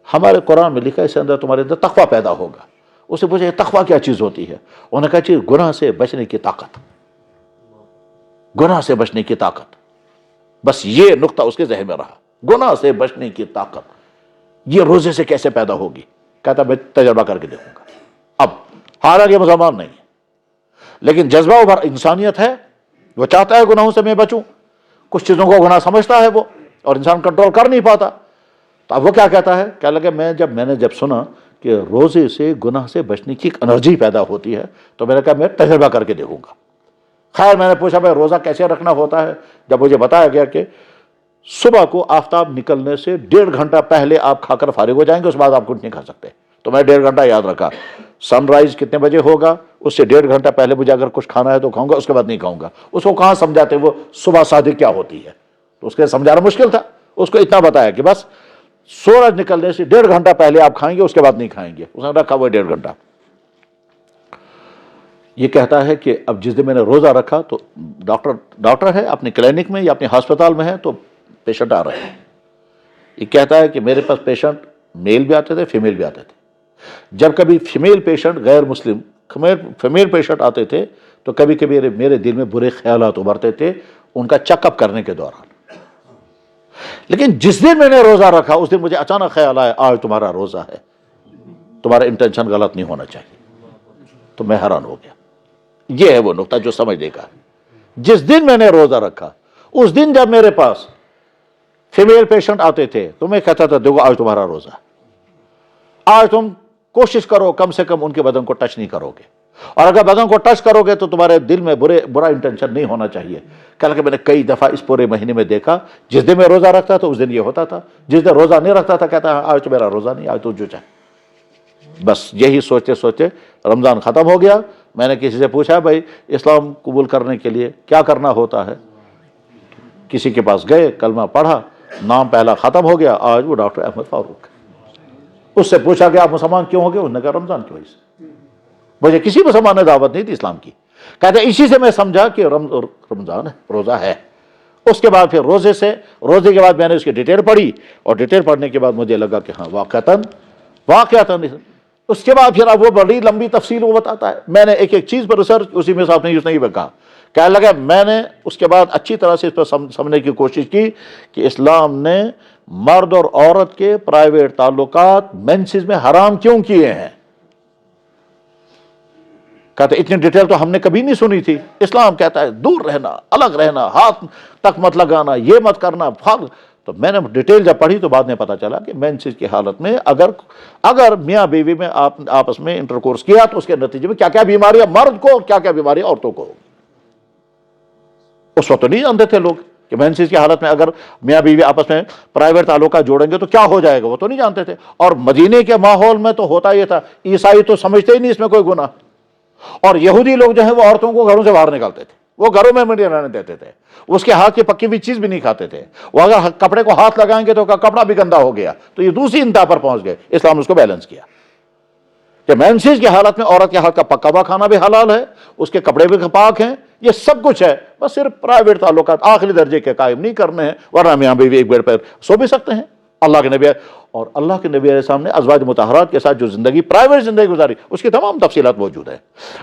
ہمارے قرآن میں لکھا ہے اس اندر تمہارے اندر تقویٰ پیدا ہوگا. اسے پوچھا یہ تقویٰ کیا چیز ہوتی ہے؟ انہوں نے کہا چیز گناہ سے بچنے کی طاقت, گناہ سے بچنے کی طاقت. بس یہ نقطہ اس کے ذہن میں رہا, گناہ سے بچنے کی طاقت یہ روزے سے کیسے پیدا ہوگی. کہتا میں تجربہ کر کے دیکھوں گا. اب حالانکہ مسلمان نہیں ہے لیکن جذبہ و انسانیت ہے, وہ چاہتا ہے گناہوں سے میں بچوں. کچھ چیزوں کو گناہ سمجھتا ہے وہ, اور انسان کنٹرول کر نہیں پاتا. تو اب وہ کیا کہتا ہے, کہنے لگے میں نے جب سنا کہ روزے سے گناہ سے بچنے کی ایک انرجی پیدا ہوتی ہے تو میں نے کہا میں تجربہ کر کے دیکھوں گا. خیر میں نے پوچھا بھائی روزہ کیسے رکھنا ہوتا ہے. جب مجھے بتایا گیا کہ صبح کو آفتاب نکلنے سے 1.5 گھنٹہ پہلے آپ کھا کر فارغ ہو جائیں گے, اس بعد آپ کچھ نہیں کھا سکتے. تو میں 1.5 گھنٹہ یاد رکھا, سن رائز کتنے بجے ہوگا اس سے 1.5 گھنٹہ پہلے مجھے اگر کچھ کھانا ہے تو کھاؤں گا, اس کے بعد نہیں کھاؤں گا. اس کو کہاں سمجھاتے وہ صبح صادق کیا ہوتی ہے, تو اس کے سمجھانا مشکل تھا. اس کو اتنا بتایا کہ بس سورج نکلنے سے 1.5 گھنٹہ پہلے آپ کھائیں گے, اس کے بعد نہیں کھائیں گے. اس نے رکھا وہ 1.5 گھنٹہ. یہ کہتا ہے کہ اب جس دن میں نے روزہ رکھا تو ڈاکٹر ہے اپنے کلینک میں یا اپنے ہسپتال میں ہے, تو پیشنٹ آ رہے ہیں. یہ کہتا ہے کہ میرے پاس پیشنٹ میل بھی آتے تھے فیمیل بھی آتے تھے. جب کبھی فیمیل پیشنٹ غیر مسلم فیمیل پیشنٹ آتے تھے تو کبھی کبھی میرے دل میں برے خیالات ابھرتے تھے ان کا چیک اپ کرنے کے دوران. لیکن جس دن میں نے روزہ رکھا اس دن مجھے اچانک خیال آیا آج تمہارا روزہ ہے, تمہارا انٹینشن غلط نہیں ہونا چاہیے. تو میں حیران ہو گیا. یہ ہے وہ نقطہ جو سمجھنے کا ہے. جس دن میں نے روزہ رکھا اس دن جب میرے پاس فیمیل پیشنٹ آتے تھے تو میں کہتا تھا دیکھو آج تمہارا روزہ ہے, آج تم کوشش کرو کم سے کم ان کے بدن کو ٹچ نہیں کرو گے, اور اگر بدن کو ٹچ کرو گے تو تمہارے دل میں برا انٹینشن نہیں ہونا چاہیے. کہ میں نے کئی دفعہ اس پورے مہینے میں دیکھا جس دن میں روزہ رکھتا تھا اس دن یہ ہوتا تھا, جس دن روزہ نہیں رکھتا تھا کہتا آج تو میرا روزہ نہیں, آج تو جو چاہے. بس یہی سوچتے سوچتے رمضان ختم ہو گیا. میں نے کسی سے پوچھا بھائی اسلام قبول کرنے کے لیے کیا کرنا ہوتا ہے. کسی کے پاس گئے, کلمہ پڑھا, نام پہلا ختم ہو گیا. آج وہ ڈاکٹر احمد فاروق. اس سے پوچھا کہ آپ مسلمان کیوں ہو گئے, انہوں نے کہا رمضان کی وجہ سے. مجھے کسی مسلمان نے دعوت نہیں تھی اسلام کی. کہتے اسی سے میں سمجھا کہ رمضان ہے, روزہ ہے. اس کے بعد پھر روزے کے بعد میں نے اس کی ڈیٹیل پڑھی, اور ڈیٹیل پڑھنے کے بعد مجھے لگا کہ ہاں واقعتاً اس کے بعد پھر اب وہ بڑی لمبی تفصیل وہ بتاتا ہے. میں نے ایک چیز پر ریسرچ اسی میں صاحب نے اس نہیں کہا. کہنے لگا میں نے اس کے بعد اچھی طرح سے اس پر سمجھنے کی کوشش کی کہ اسلام نے مرد اور عورت کے پرائیویٹ تعلقات مینسز میں حرام کیوں کیے ہیں. کہتے اتنی ڈیٹیل تو ہم نے کبھی نہیں سنی تھی. اسلام کہتا ہے دور رہنا, الگ رہنا, ہاتھ تک مت لگانا, یہ مت کرنا. تو میں نے ڈیٹیل جب پڑھی تو بعد میں پتا چلا کہ مینسز کی حالت میں اگر میاں بیوی میں آپس میں انٹرکورس کیا تو اس کے نتیجے میں کیا کیا بیماریاں مرد کو اور کیا کیا بیماریاں عورتوں کو. اس وقت تو نہیں جانتے تھے لوگ کہ مینسز کی حالت میں اگر میاں بیوی آپس میں پرائیویٹ تعلقات جوڑیں گے تو کیا ہو جائے گا, وہ تو نہیں جانتے تھے. اور مدینے کے ماحول میں تو ہوتا یہ تھا, عیسائی تو سمجھتے ہی نہیں اس میں کوئی گناہ, اور یہودی لوگ جو ہیں وہ عورتوں کو گھروں سے باہر نکالتے تھے, وہ گھروں میں نہیں رہنے دیتے تھے, اس کے ہاتھ کی پکی ہوئی چیز بھی نہیں کھاتے تھے. وہ اگر کپڑے کو ہاتھ لگائیں گے تو کپڑا بھی گندا ہو گیا, تو یہ دوسری انتہا پر پہنچ گئے. اسلام نے اس کو بیلنس کیا کہ مینسز کی حالت میں عورت کے ہاتھ کا پکا ہوا کھانا بھی حلال ہے, اس کے کپڑے بھی پاک ہیں, یہ سب کچھ ہے. بس صرف پرائیویٹ تعلقات آخری درجے کے قائم نہیں کرنے ہیں, ورنہ میاں بیوی ایک بیڈ پر سو بھی سکتے ہیں. اللہ کے نبی علیہ السلام نے ازواج مطہرات کے ساتھ جو زندگی پرائیویٹ زندگی گزاری اس کی تمام تفصیلات موجود ہیں.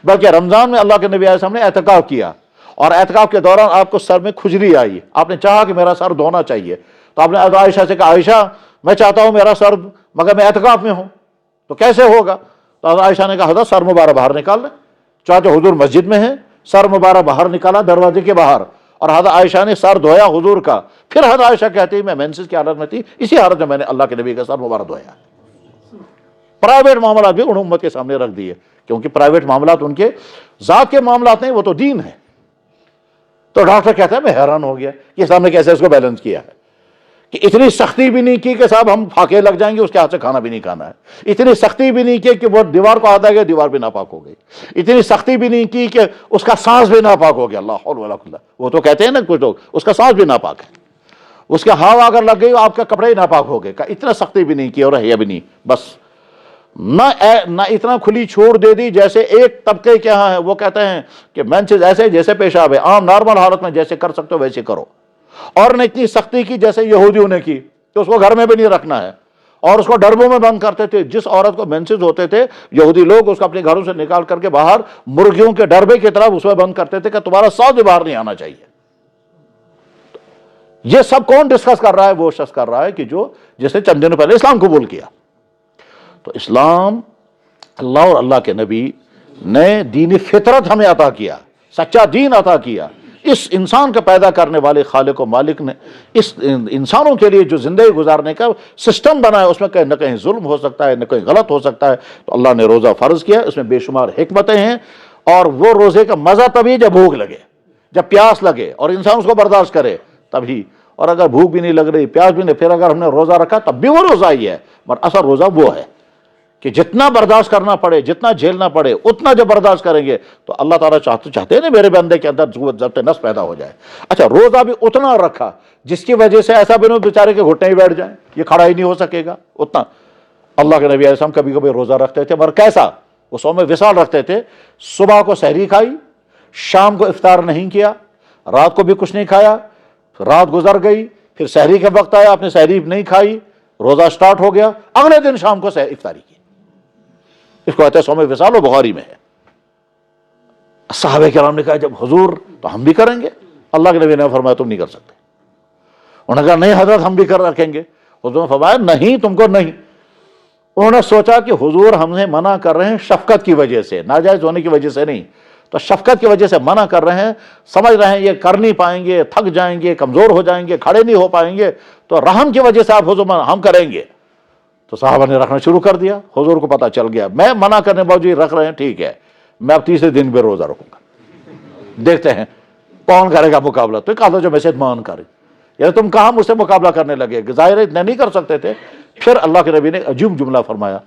بلکہ رمضان میں اللہ کے نبی علیہ السلام نے اعتکاف کیا, اور اعتکاف کے دوران آپ کو سر میں کھجلی آئی, آپ نے چاہا کہ میرا سر دھونا چاہیے, تو آپ نے عائشہ سے کہا عائشہ میں چاہتا ہوں میرا سر, مگر میں اعتکاف میں ہوں تو کیسے ہوگا. تو عائشہ نے کہا حضرت سر مبارک باہر نکال لیں. چاہے حضور مسجد میں ہیں, سر مبارک باہر نکالا دروازے کے باہر, اور حضرت عائشہ نے سر دھویا حضور کا. پھر حضرت عائشہ کہتی ہے میں مینسز کی حالت میں تھی, اسی حالت میں میں نے اللہ کے نبی کا سر مبارک دھویا. پرائیویٹ معاملات بھی انہوں امت کے سامنے رکھ دیے, کیونکہ پرائیویٹ معاملات ان کے ذات کے معاملات نہیں, وہ تو دین ہے. تو ڈاکٹر کہتا ہے میں حیران ہو گیا کہ اسلام نے کیسے اس کو بیلنس کیا ہے, کہ اتنی سختی بھی نہیں کی کہ صاحب ہم پھاکے لگ جائیں گے, اس کے ہاتھ سے کھانا بھی نہیں کھانا ہے. اتنی سختی بھی نہیں کی کہ وہ دیوار کو ہاتھ آ گیا, دیوار بھی ناپاک ہو گئی. اتنی سختی بھی نہیں کی کہ اس کا سانس بھی ناپاک ہو گیا. اللہ حول ولا قوت. وہ تو کہتے ہیں نا کچھ لوگ اس کا سانس بھی ناپاک ہے, اس کے ہوا اگر لگ گئی آپ کا کپڑے ہی ناپاک ہو گئے. اتنا سختی بھی نہیں کی اور ہے بھی نہیں, بس نہ اتنا کھلی چھوٹ دے دی جیسے ایک طبقے کے ہاں ہے, وہ کہتے ہیں کہ مینسز ایسے جیسے پیشاب ہے, عام نارمل حالت میں جیسے کر سکتے ہو ویسے کرو. اور نے اتنی سختی کی جیسے یہودیوں نے کی کہ اس کو گھر میں بھی نہیں رکھنا ہے, اور اس کو ڈربوں میں بند کرتے تھے. جس عورت کو مینسز ہوتے تھے یہودی لوگ اس کو اپنے گھروں سے نکال کر کے باہر مرغیوں کے ڈربے کی طرف اس میں بند کرتے تھے کہ تمہارا سانس بھی باہر نہیں آنا چاہیے. یہ سب کون ڈسکس کر رہا ہے؟ وہ شخص کر رہا ہے کہ جس نے چند دنوں پہلے اسلام قبول کیا. تو اسلام, اللہ اور اللہ کے نبی نے دین فطرت ہمیں عطا کیا, سچا دین عطا کیا. اس انسان کا پیدا کرنے والے خالق و مالک نے اس انسانوں کے لیے جو زندگی گزارنے کا سسٹم بنا ہے, اس میں کہیں نہ کہیں ظلم ہو سکتا ہے, نہ کہیں غلط ہو سکتا ہے. تو اللہ نے روزہ فرض کیا, اس میں بے شمار حکمتیں ہیں. اور وہ روزے کا مزہ تبھی جب بھوک لگے, جب پیاس لگے اور انسان اس کو برداشت کرے تبھی. اور اگر بھوک بھی نہیں لگ رہی, پیاس بھی نہیں, پھر اگر ہم نے روزہ رکھا تب بھی وہ روزہ ہی ہے. مگر اصل روزہ وہ ہے کہ جتنا برداشت کرنا پڑے, جتنا جھیلنا پڑے, اتنا جب برداشت کریں گے تو اللہ تعالیٰ چاہتے ہیں نا میرے بندے کے اندر ضبط نفس پیدا ہو جائے. اچھا, روزہ بھی اتنا رکھا جس کی وجہ سے ایسا بھی نہیں بیچارے کے گھٹنے ہی بیٹھ جائیں, یہ کھڑا ہی نہیں ہو سکے گا. اتنا اللہ کے نبی علیہ السلام کبھی کبھی روزہ رکھتے تھے, مگر کیسا؟ وہ صوم وصال رکھتے تھے. صبح کو سحری کھائی, شام کو افطار نہیں کیا, رات کو بھی کچھ نہیں کھایا, رات گزر گئی, پھر سحری کے وقت آیا, آپ نے سحری نہیں کھائی, روزہ سٹارٹ ہو گیا, اگلے دن شام کو افطاری کی. اس کو کہتے ہیں صوم وصال, و بخاری میں ہے. صحابہ کرام نے کہا جب حضور تو ہم بھی کریں گے. اللہ کے نبی نے فرمایا تم نہیں کر سکتے. انہوں نے کہا نہیں حضرت ہم بھی کر رکھیں گے. حضور نے فرمایا نہیں, تم کو نہیں. انہوں نے سوچا کہ حضور ہم سے منع کر رہے ہیں شفقت کی وجہ سے, ناجائز ہونے کی وجہ سے نہیں. تو شفقت کی وجہ سے منع کر رہے ہیں, سمجھ رہے ہیں یہ کر نہیں پائیں گے, تھک جائیں گے, کمزور ہو جائیں گے, کھڑے نہیں ہو پائیں گے, تو رحم کی وجہ سے آپ حضور ہم کریں گے. تو صحابہ نے رکھنا شروع کر دیا. حضور کو پتا چل گیا میں منع کرنے باوجود رکھ رہے ہیں, ٹھیک ہے میں اب تیسرے دن بھی روزہ رکھوں گا, دیکھتے ہیں کون کرے گا مقابلہ. تو کہا تھا جو میسج مان کرے, یعنی تم کہاں مجھ سے مقابلہ کرنے لگے, ظاہر اتنا نہیں کر سکتے تھے. پھر اللہ کے نبی نے عجیب جملہ فرمایا,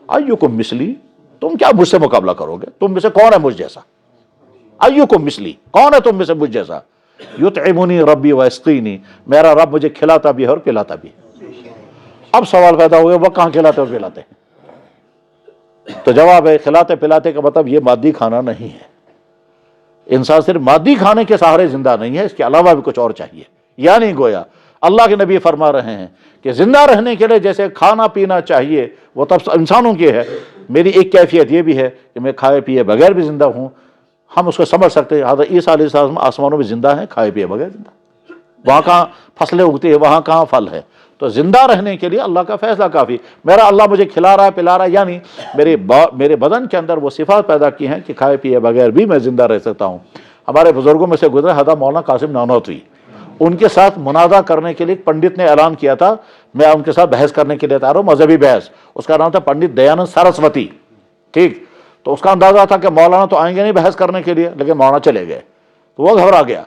ایکم مثلی, تم کیا مجھ سے مقابلہ کرو گے؟ تم میں سے کون ہے مجھ جیسا؟ ایکم مثلی, کون ہے تم میں سے مجھ جیسا؟ یطعمنی ربی ویسقینی, میرا رب مجھے کھلاتا بھی ہے اور پلاتا بھی ہے. اب سوال پیدا ہو گیا وہ کہاں کھلاتے اور پلاتے ہیں؟ تو جواب ہے کھلاتے پلاتے کا مطلب یہ مادی کھانا نہیں ہے. انسان صرف مادی کھانے کے سہارے زندہ نہیں ہے, اس کے علاوہ بھی کچھ اور چاہیے. یعنی گویا اللہ کے نبی فرما رہے ہیں کہ زندہ رہنے کے لیے جیسے کھانا پینا چاہیے وہ تب انسانوں کی ہے, میری ایک کیفیت یہ بھی ہے کہ میں کھائے پیے بغیر بھی زندہ ہوں. ہم اس کو سمجھ سکتے ہیں حضرت عیسیٰ علیہ السلام آسمانوں میں زندہ ہیں, کھائے پیے بغیر زندہ. وہاں کہاں فصلیں اگتی ہیں, وہاں کہاں پھل ہے. تو زندہ رہنے کے لیے اللہ کا فیصلہ کافی. میرا اللہ مجھے کھلا رہا ہے پلا رہا ہے, یعنی میرے بدن کے اندر وہ صفات پیدا کی ہیں کہ کھائے پیے بغیر بھی میں زندہ رہ سکتا ہوں. ہمارے بزرگوں میں سے گزرے حضرت مولانا قاسم نانوتوی, ان کے ساتھ مناظرہ کرنے کے لیے پنڈت نے اعلان کیا تھا میں ان کے ساتھ بحث کرنے کے لیے تیار ہوں, مذہبی بحث. اس کا نام تھا پنڈت دیانند سرسوتی. ٹھیک, تو اس کا اندازہ تھا کہ مولانا تو آئیں گے نہیں بحث کرنے کے لیے, لیکن مولانا چلے گئے. تو وہ گھبرا گیا.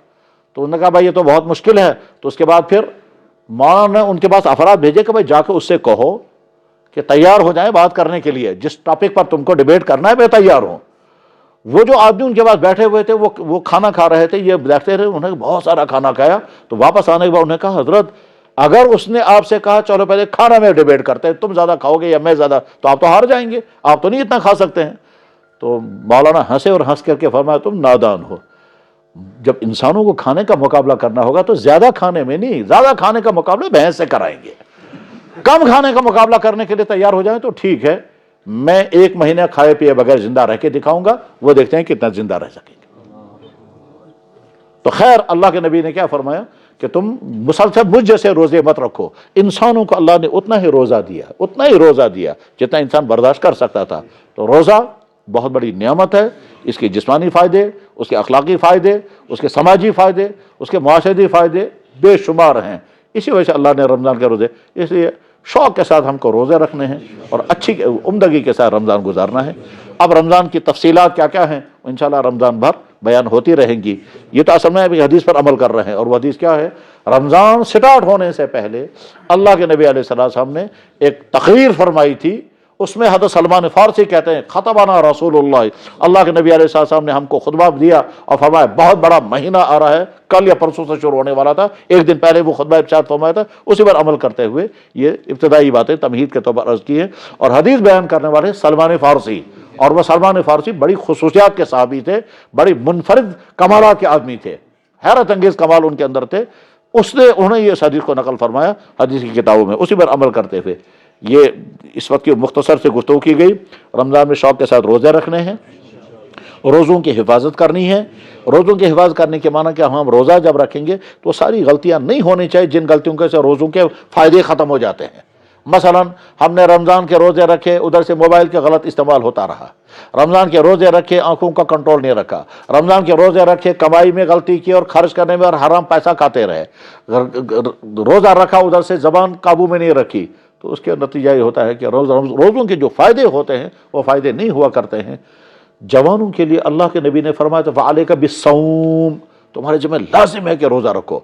تو انہوں نے کہا بھائی یہ تو بہت مشکل ہے. تو اس کے بعد پھر مولانا نے ان کے پاس افراد بھیجے کہ بھائی جا کے اس سے کہو کہ تیار ہو جائیں بات کرنے کے لیے, جس ٹاپک پر تم کو ڈیبیٹ کرنا ہے میں تیار ہوں. وہ جو آدمی ان کے پاس بیٹھے ہوئے تھے وہ کھانا کھا رہے تھے, یہ دیکھتے رہے, انہوں نے بہت سارا کھانا کھایا. تو واپس آنے کے بعد انہوں نے کہا حضرت اگر اس نے آپ سے کہا چلو پہلے کھانا میں ڈیبیٹ کرتے ہیں, تم زیادہ کھاؤ گے یا میں زیادہ, تو آپ تو ہار جائیں گے, آپ تو نہیں اتنا کھا سکتے ہیں. تو مولانا ہنسے اور ہنس کر کے فرمایا تم نادان ہو. جب انسانوں کو کھانے کا مقابلہ کرنا ہوگا تو زیادہ کھانے میں نہیں, زیادہ کھانے کا مقابلہ بھینس سے کرائیں گے. کم کھانے کا مقابلہ کرنے کے لیے تیار ہو جائیں تو ٹھیک ہے, میں 1 مہینہ کھائے پیے بغیر زندہ رہ کے دکھاؤں گا, وہ دیکھتے ہیں کتنا زندہ رہ سکیں گے. تو خیر اللہ کے نبی نے کیا فرمایا کہ تم مسلسل مجھ جیسے روزے مت رکھو. انسانوں کو اللہ نے اتنا ہی روزہ دیا, اتنا ہی روزہ دیا جتنا انسان برداشت کر سکتا تھا. تو روزہ بہت بڑی نعمت ہے. اس کے جسمانی فائدے، اس کے اخلاقی فائدے، اس کے سماجی فائدے، اس کے معاشرتی فائدے بے شمار ہیں۔ اسی وجہ سے اللہ نے رمضان کے روزے، اس لیے شوق کے ساتھ ہم کو روزے رکھنے ہیں اور اچھی عمدگی کے ساتھ رمضان گزارنا ہے۔ اب رمضان کی تفصیلات کیا کیا ہیں انشاءاللہ رمضان بھر بیان ہوتی رہیں گی۔ یہ تو اصل میں ابھی حدیث پر عمل کر رہے ہیں، اور وہ حدیث کیا ہے؟ رمضان سٹارٹ ہونے سے پہلے اللہ کے نبی علیہ السلام نے ایک تقریر فرمائی تھی، اس میں حضرت سلمان فارسی کہتے ہیں خطبنا رسول اللہ کے نبی علیہ السلام نے ہم کو خطبہ دیا اور فرمایا بہت بڑا مہینہ آ رہا ہے، کل یا پرسوں سے شروع ہونے والا تھا، ایک دن پہلے وہ خطبہ ارشاد فرمایا تھا، اسی پر عمل کرتے ہوئے یہ ابتدائی باتیں تمہید کے طور پر عرض کی ہیں۔ اور حدیث بیان کرنے والے سلمان فارسی، اور وہ سلمان فارسی بڑی خصوصیات کے صحابی تھے، بڑی منفرد کمالات کے آدمی تھے، حیرت انگیز کمال ان کے اندر تھے۔ انہوں نے یہ حدیث کو نقل فرمایا حدیث کی کتابوں میں، اسی پر عمل کرتے ہوئے یہ اس وقت کی مختصر سے گفتگو کی گئی۔ رمضان میں شوق کے ساتھ روزے رکھنے ہیں، روزوں کی حفاظت کرنی ہے۔ روزوں کی حفاظت کرنے کے معنی کہ ہم روزہ جب رکھیں گے تو ساری غلطیاں نہیں ہونی چاہیے جن غلطیوں کے سے روزوں کے فائدے ختم ہو جاتے ہیں۔ مثلا ہم نے رمضان کے روزے رکھے، ادھر سے موبائل کا غلط استعمال ہوتا رہا، رمضان کے روزے رکھے آنکھوں کا کنٹرول نہیں رکھا، رمضان کے روزے رکھے کمائی میں غلطی کی اور خرچ کرنے میں اور حرام پیسہ کھاتے رہے، روزہ رکھا ادھر سے زبان قابو میں نہیں رکھی، تو اس کے نتیجہ یہ ہوتا ہے کہ روزوں کے جو فائدے ہوتے ہیں وہ فائدے نہیں ہوا کرتے ہیں۔ جوانوں کے لیے اللہ کے نبی نے فرمایا تھا فعلیک بالصوم، تمہارے ذمہ لازم ہے کہ روزہ رکھو۔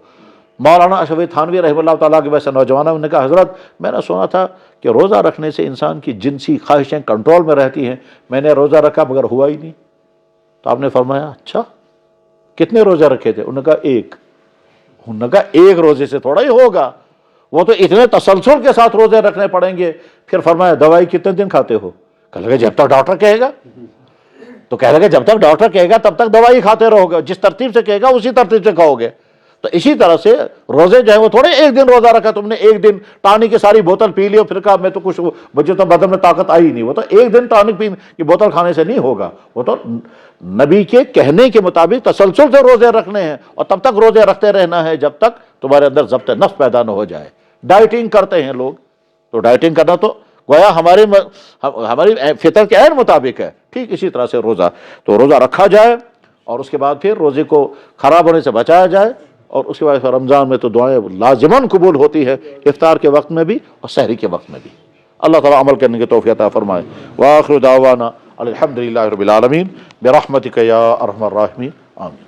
مولانا اشرف تھانوی رحمہ اللہ تعالیٰ کے ویسے نوجوانوں نے کہا حضرت میں نے سنا تھا کہ روزہ رکھنے سے انسان کی جنسی خواہشیں کنٹرول میں رہتی ہیں، میں نے روزہ رکھا مگر ہوا ہی نہیں۔ تو آپ نے فرمایا اچھا کتنے روزے رکھے تھے؟ انہوں نے کہا ایک۔ انہوں نے کہا ایک روزے سے تھوڑا ہی ہوگا، وہ تو اتنے تسلسل کے ساتھ روزے رکھنے پڑیں گے۔ پھر فرمایا دوائی کتنے دن کھاتے ہو؟ کہنے لگے جب تک ڈاکٹر کہے گا۔ تو کہنے لگے جب تک ڈاکٹر کہے گا تب تک دوائی کھاتے رہو گے، جس ترتیب سے کہے گا اسی ترتیب سے کھاؤ گے۔ تو اسی طرح سے روزے جو ہے وہ تھوڑے ایک دن روزہ رکھا تم نے، ایک دن ٹانک کی ساری بوتل پی لی اور پھر کہا میں تو کچھ مجھے تو بدن میں طاقت آئی نہیں، وہ تو ایک دن ٹانک پی کی بوتل کھانے سے نہیں ہوگا، وہ تو نبی کے کہنے کے مطابق تسلسل سے روزے رکھنے ہیں، اور تب تک روزے رکھتے رہنا ہے جب تک تمہارے اندر ضبط نفس پیدا نہ ہو جائے۔ ڈائٹنگ کرتے ہیں لوگ، تو ڈائٹنگ کرنا تو گویا ہماری فطر کے عین مطابق ہے، ٹھیک اسی طرح سے روزہ، تو روزہ رکھا جائے اور اس کے بعد پھر روزے کو خراب ہونے سے بچایا جائے، اور اس کے بعد رمضان میں تو دعائیں لازماً قبول ہوتی ہے، افطار کے وقت میں بھی اور سحری کے وقت میں بھی۔ اللہ تعالیٰ عمل کرنے کی توفیق عطا فرمائے۔ وآخر دعوانا الحمدللہ رب العالمین برحمتک یا ارحم الراحمین، آمین۔